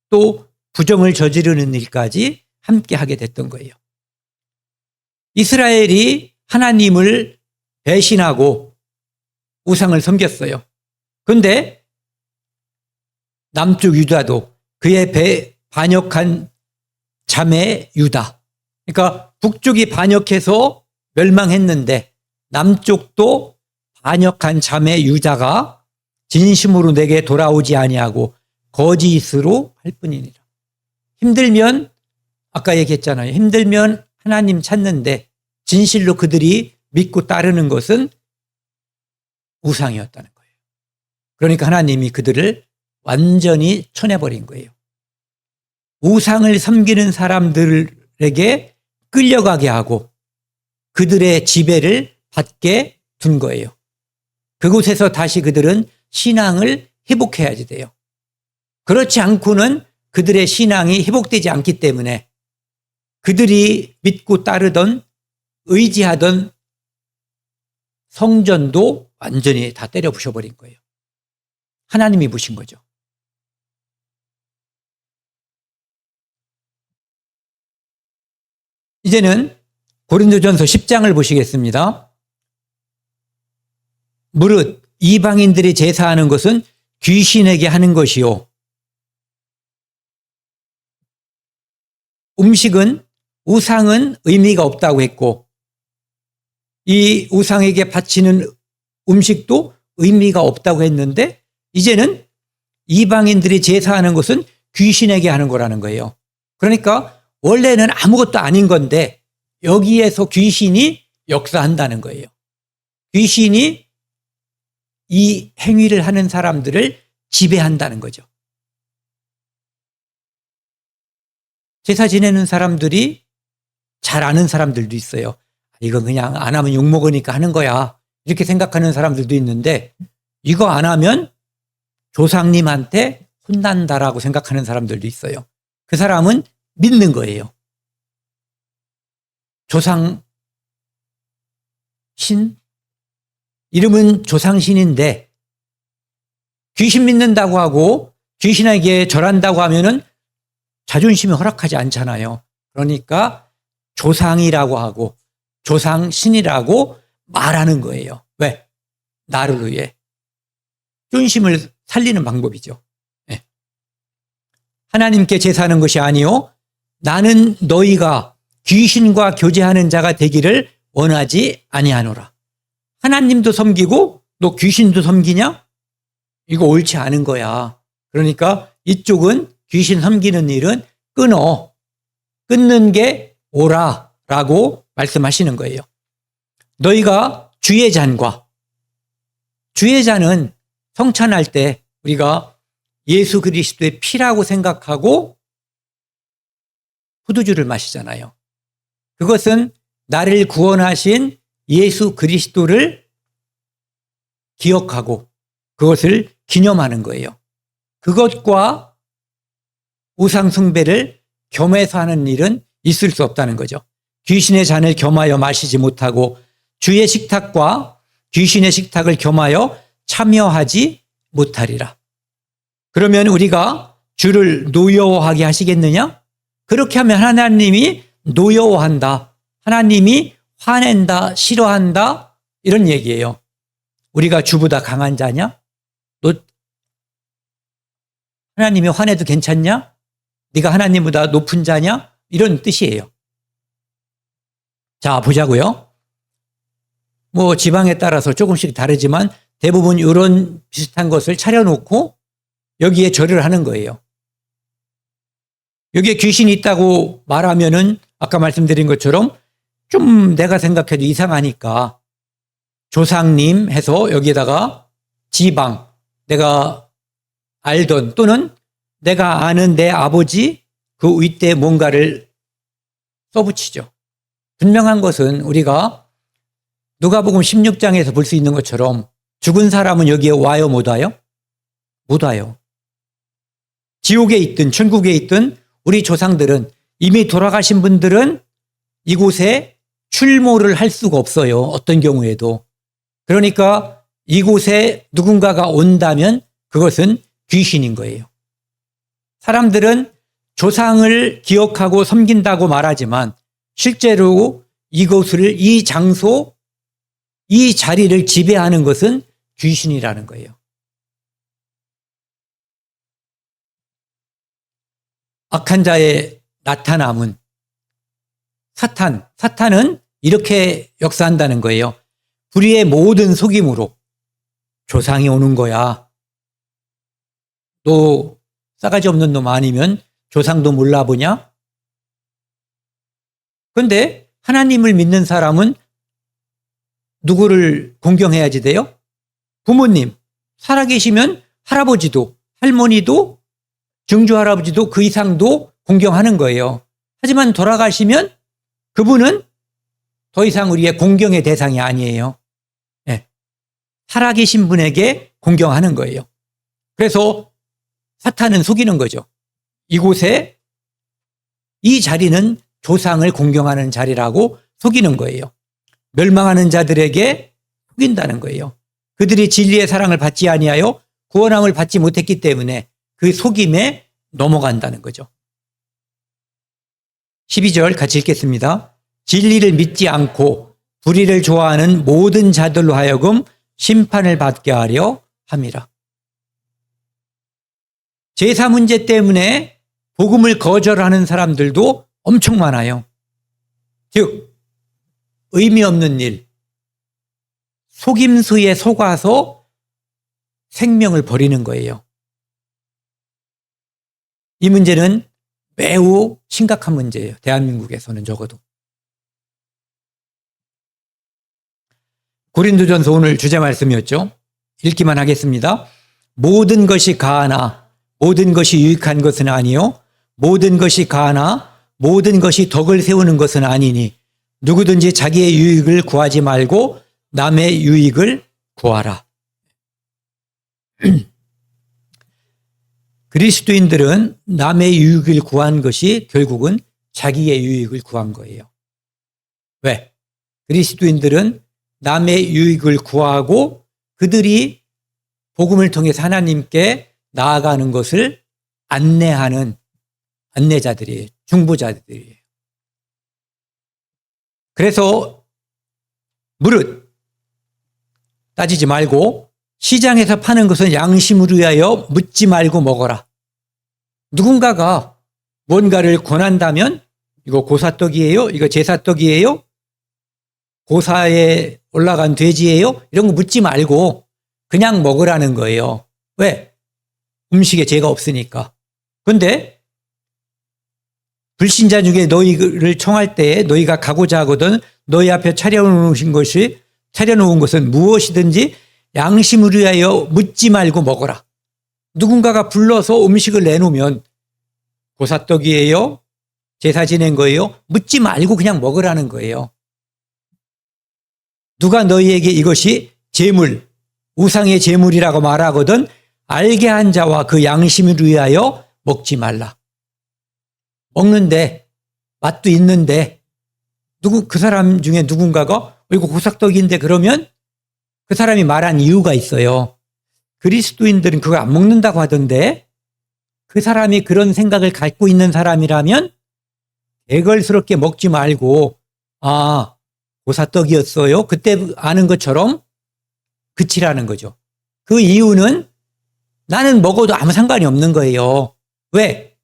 또 부정을 저지르는 일까지 함께 하게 됐던 거예요. 이스라엘이 하나님을 배신하고 우상을 섬겼어요. 그런데 남쪽 유다도 그의 반역한 자매 유다, 그러니까 북쪽이 반역해서 멸망했는데 남쪽도 반역한 자매 유다가 진심으로 내게 돌아오지 아니하고 거짓으로 할 뿐이니라. 힘들면 아까 얘기했잖아요. 힘들면 하나님 찾는데 진실로 그들이 믿고 따르는 것은 우상이었다는 거예요. 그러니까 하나님이 그들을 완전히 쳐내버린 거예요. 우상을 섬기는 사람들에게 끌려가게 하고 그들의 지배를 받게 둔 거예요. 그곳에서 다시 그들은 신앙을 회복해야지 돼요. 그렇지 않고는 그들의 신앙이 회복되지 않기 때문에 그들이 믿고 따르던 의지하던 성전도 완전히 다 때려 부셔버린 거예요. 하나님이 부신 거죠. 이제는 고린도전서 10장을 보시겠습니다. 무릇 이방인들이 제사하는 것은 귀신에게 하는 것이요 우상은 의미가 없다고 했고 이 우상에게 바치는 음식도 의미가 없다고 했는데 이제는 이방인들이 제사하는 것은 귀신에게 하는 거라는 거예요. 그러니까 원래는 아무것도 아닌 건데 여기에서 귀신이 역사한다는 거예요. 귀신이 이 행위를 하는 사람들을 지배한다는 거죠. 제사 지내는 사람들이 잘 아는 사람들도 있어요. 이거 그냥 안 하면 욕먹으니까 하는 거야. 이렇게 생각하는 사람들도 있는데 이거 안 하면 조상님한테 혼난다라고 생각하는 사람들도 있어요. 그 사람은 믿는 거예요. 조상신? 이름은 조상신인데 귀신 믿는다고 하고 귀신에게 절한다고 하면은 자존심이 허락하지 않잖아요. 그러니까 조상이라고 하고 조상신이라고 말하는 거예요. 왜? 나를 위해. 존심을 살리는 방법이죠. 네. 하나님께 제사하는 것이 아니요 나는 너희가 귀신과 교제하는 자가 되기를 원하지 아니하노라. 하나님도 섬기고 너 귀신도 섬기냐? 이거 옳지 않은 거야. 그러니까 이쪽은 귀신 섬기는 일은 끊는 게 옳아라고 말씀하시는 거예요. 너희가 주의 잔과 주의 잔은 성찬할 때 우리가 예수 그리스도의 피라고 생각하고 포도주를 마시잖아요. 그것은 나를 구원하신 예수 그리스도를 기억하고 그것을 기념하는 거예요. 그것과 우상 숭배를 겸해서 하는 일은 있을 수 없다는 거죠. 귀신의 잔을 겸하여 마시지 못하고 주의 식탁과 귀신의 식탁을 겸하여 참여하지 못하리라. 그러면 우리가 주를 노여워하게 하시겠느냐? 그렇게 하면 하나님이 노여워한다. 하나님이 화낸다, 싫어한다 이런 얘기예요. 우리가 주보다 강한 자냐? 너 하나님이 화내도 괜찮냐? 네가 하나님보다 높은 자냐? 이런 뜻이에요. 자, 보자고요. 뭐 지방에 따라서 조금씩 다르지만 대부분 이런 비슷한 것을 차려놓고 여기에 절을 하는 거예요. 여기에 귀신이 있다고 말하면은 아까 말씀드린 것처럼 좀 내가 생각해도 이상하니까 조상님 해서 여기에다가 지방, 내가 알던 또는 내가 아는 내 아버지 그 윗대에 뭔가를 써붙이죠. 분명한 것은 우리가 누가복음 16장에서 볼 수 있는 것처럼 죽은 사람은 여기에 와요, 못 와요? 못 와요. 지옥에 있든 천국에 있든 우리 조상들은 이미 돌아가신 분들은 이곳에 출몰을 할 수가 없어요. 어떤 경우에도. 그러니까 이곳에 누군가가 온다면 그것은 귀신인 거예요. 사람들은 조상을 기억하고 섬긴다고 말하지만 실제로 이곳을, 이 장소, 이 자리를 지배하는 것은 귀신이라는 거예요. 악한 자의 나타남은 사탄은 이렇게 역사한다는 거예요. 불의의 모든 속임으로 조상이 오는 거야. 너 싸가지 없는 놈 아니면 조상도 몰라보냐? 그런데 하나님을 믿는 사람은 누구를 공경해야지 돼요? 부모님, 살아계시면 할아버지도, 할머니도, 증조할아버지도 그 이상도 공경하는 거예요. 하지만 돌아가시면 그분은 더 이상 우리의 공경의 대상이 아니에요. 네. 살아계신 분에게 공경하는 거예요. 그래서 사탄은 속이는 거죠. 이곳에, 이 자리는 조상을 공경하는 자리라고 속이는 거예요. 멸망하는 자들에게 속인다는 거예요. 그들이 진리의 사랑을 받지 아니하여 구원함을 받지 못했기 때문에 그 속임에 넘어간다는 거죠. 12절 같이 읽겠습니다. 진리를 믿지 않고 불의를 좋아하는 모든 자들로 하여금 심판을 받게 하려 함이라. 제사 문제 때문에 복음을 거절하는 사람들도 엄청 많아요. 즉 의미 없는 일, 속임수에 속아서 생명을 버리는 거예요. 이 문제는 매우 심각한 문제예요. 대한민국에서는 적어도. 고린도전서 오늘 주제 말씀이었죠. 읽기만 하겠습니다. 모든 것이 가하나 모든 것이 유익한 것은 아니요 모든 것이 가하나 모든 것이 덕을 세우는 것은 아니니 누구든지 자기의 유익을 구하지 말고 남의 유익을 구하라. 그리스도인들은 남의 유익을 구한 것이 결국은 자기의 유익을 구한 거예요. 왜? 그리스도인들은 남의 유익을 구하고 그들이 복음을 통해서 하나님께 나아가는 것을 안내하는 안내자들이에요. 중보자들이에요. 그래서 무릇 따지지 말고 시장에서 파는 것은 양심을 위하여 묻지 말고 먹어라. 누군가가 뭔가를 권한다면 이거 고사떡이에요? 이거 제사떡이에요? 고사에 올라간 돼지예요? 이런 거 묻지 말고 그냥 먹으라는 거예요. 왜? 음식에 죄가 없으니까. 그런데 불신자 중에 너희를 청할 때에 너희가 가고자 하거든 너희 앞에 차려놓은 것은 무엇이든지 양심을 위하여 묻지 말고 먹어라. 누군가가 불러서 음식을 내놓으면 고사떡이에요? 제사 지낸 거예요? 묻지 말고 그냥 먹으라는 거예요. 누가 너희에게 이것이 제물, 우상의 제물이라고 말하거든 알게 한 자와 그 양심을 위하여 먹지 말라. 먹는데 맛도 있는데 그 사람 중에 누군가가 이거 고사떡인데 그러면 그 사람이 말한 이유가 있어요. 그리스도인들은 그거 안 먹는다고 하던데 그 사람이 그런 생각을 갖고 있는 사람이라면 애걸스럽게 먹지 말고 고사떡이었어요. 그때 아는 것처럼 그치라는 거죠. 그 이유는 나는 먹어도 아무 상관이 없는 거예요. 왜?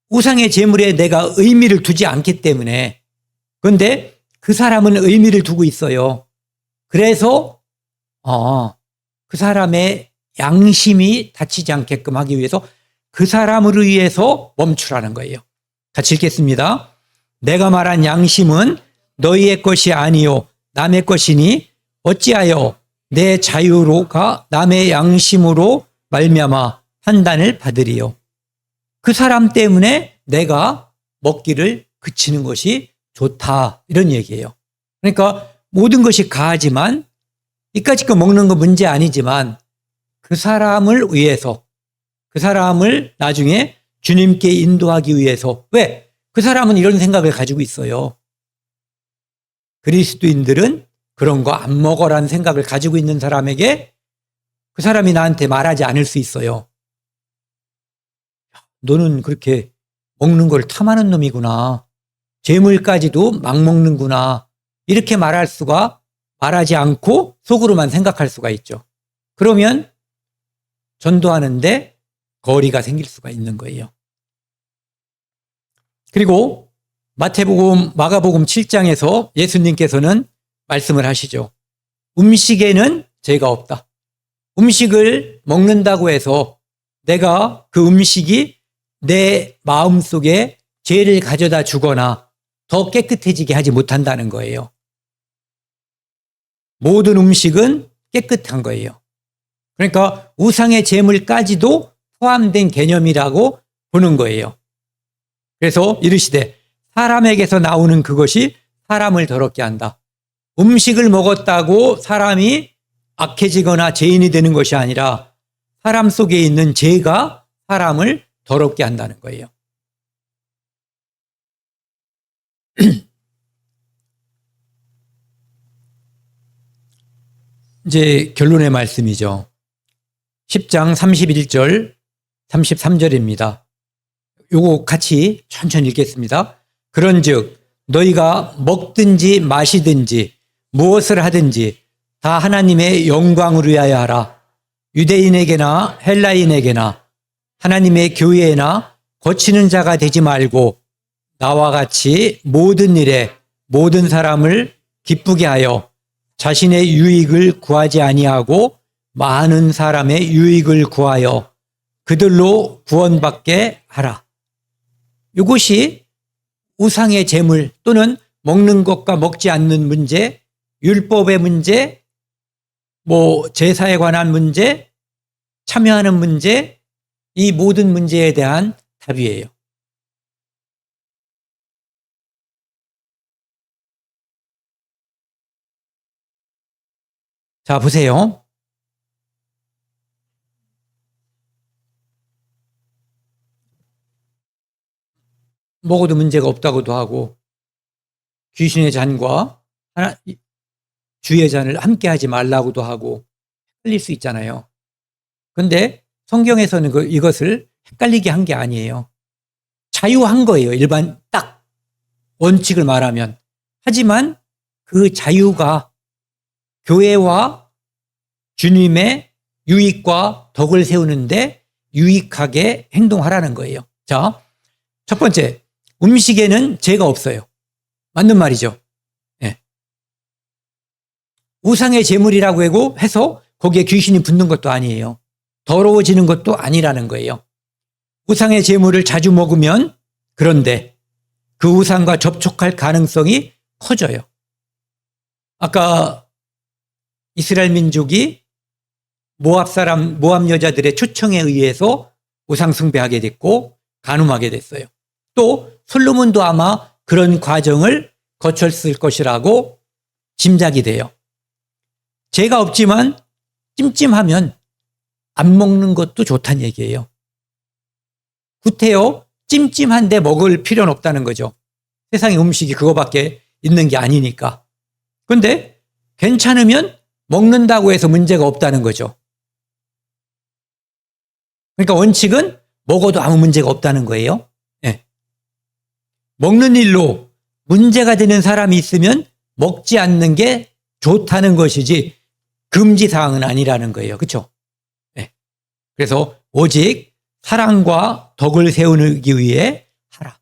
우상의 제물에 내가 의미를 두지 않기 때문에. 그런데 그 사람은 의미를 두고 있어요. 그래서 그 사람의 양심이 다치지 않게끔 하기 위해서 그 사람을 위해서 멈추라는 거예요. 같이 읽겠습니다. 내가 말한 양심은 너희의 것이 아니요 남의 것이니 어찌하여 내 자유로가 남의 양심으로 말미암아 판단을 받으리요. 그 사람 때문에 내가 먹기를 그치는 것이 좋다 이런 얘기예요. 그러니까 모든 것이 가하지만 이까짓 거 먹는 거 문제 아니지만 그 사람을 위해서 그 사람을 나중에 주님께 인도하기 위해서 왜? 그 사람은 이런 생각을 가지고 있어요. 그리스도인들은 그런 거 안 먹어라는 생각을 가지고 있는 사람에게 그 사람이 나한테 말하지 않을 수 있어요. 너는 그렇게 먹는 걸 탐하는 놈이구나. 재물까지도 막 먹는구나. 이렇게 말하지 않고 속으로만 생각할 수가 있죠. 그러면 전도하는데 거리가 생길 수가 있는 거예요. 그리고 마태복음, 마가복음 7장에서 예수님께서는 말씀을 하시죠. 음식에는 죄가 없다. 음식을 먹는다고 해서 내가 그 음식이 내 마음속에 죄를 가져다 주거나 더 깨끗해지게 하지 못한다는 거예요. 모든 음식은 깨끗한 거예요. 그러니까 우상의 제물까지도 포함된 개념이라고 보는 거예요. 그래서 이르시되 사람에게서 나오는 그것이 사람을 더럽게 한다. 음식을 먹었다고 사람이 악해지거나 죄인이 되는 것이 아니라 사람 속에 있는 죄가 사람을 더럽게 한다는 거예요. 이제 결론의 말씀이죠. 10장 31절, 33절입니다. 요거 같이 천천히 읽겠습니다. 그런즉 너희가 먹든지 마시든지 무엇을 하든지 다 하나님의 영광을 위하여 하라. 유대인에게나 헬라인에게나 하나님의 교회나 거치는 자가 되지 말고 나와 같이 모든 일에 모든 사람을 기쁘게 하여 자신의 유익을 구하지 아니하고 많은 사람의 유익을 구하여 그들로 구원받게 하라. 이것이 우상의 제물 또는 먹는 것과 먹지 않는 문제, 율법의 문제, 제사에 관한 문제, 참여하는 문제, 이 모든 문제에 대한 답이에요. 자, 보세요. 먹어도 문제가 없다고도 하고 귀신의 잔과 주의 잔을 함께 하지 말라고도 하고 헷갈릴 수 있잖아요. 그런데 성경에서는 이것을 헷갈리게 한 게 아니에요. 자유한 거예요. 일반 딱 원칙을 말하면. 하지만 그 자유가 교회와 주님의 유익과 덕을 세우는데 유익하게 행동하라는 거예요. 자, 첫 번째, 음식에는 죄가 없어요. 맞는 말이죠. 네. 우상의 제물이라고 해서 거기에 귀신이 붙는 것도 아니에요. 더러워지는 것도 아니라는 거예요. 우상의 제물을 자주 먹으면 그런데 그 우상과 접촉할 가능성이 커져요. 아까 이스라엘 민족이 모압 여자들의 초청에 의해서 우상 숭배하게 됐고 간음하게 됐어요. 또 솔로몬도 아마 그런 과정을 거쳤을 것이라고 짐작이 돼요. 죄가 없지만 찜찜하면 안 먹는 것도 좋다는 얘기예요. 구태여 찜찜한데 먹을 필요는 없다는 거죠. 세상에 음식이 그거밖에 있는 게 아니니까. 그런데 괜찮으면 먹는다고 해서 문제가 없다는 거죠. 그러니까 원칙은 먹어도 아무 문제가 없다는 거예요. 네. 먹는 일로 문제가 되는 사람이 있으면 먹지 않는 게 좋다는 것이지 금지사항은 아니라는 거예요. 그렇죠? 네. 그래서 오직 사랑과 덕을 세우기 위해 하라.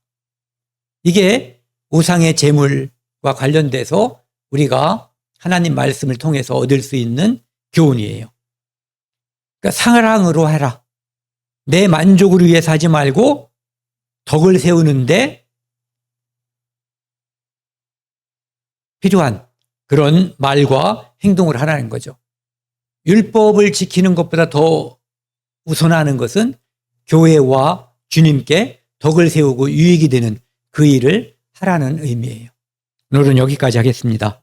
이게 우상의 제물과 관련돼서 우리가 하나님 말씀을 통해서 얻을 수 있는 교훈이에요. 그러니까 사랑으로 하라. 내 만족을 위해서 하지 말고 덕을 세우는데 필요한 그런 말과 행동을 하라는 거죠. 율법을 지키는 것보다 더 우선하는 것은 교회와 주님께 덕을 세우고 유익이 되는 그 일을 하라는 의미예요. 오늘은 여기까지 하겠습니다.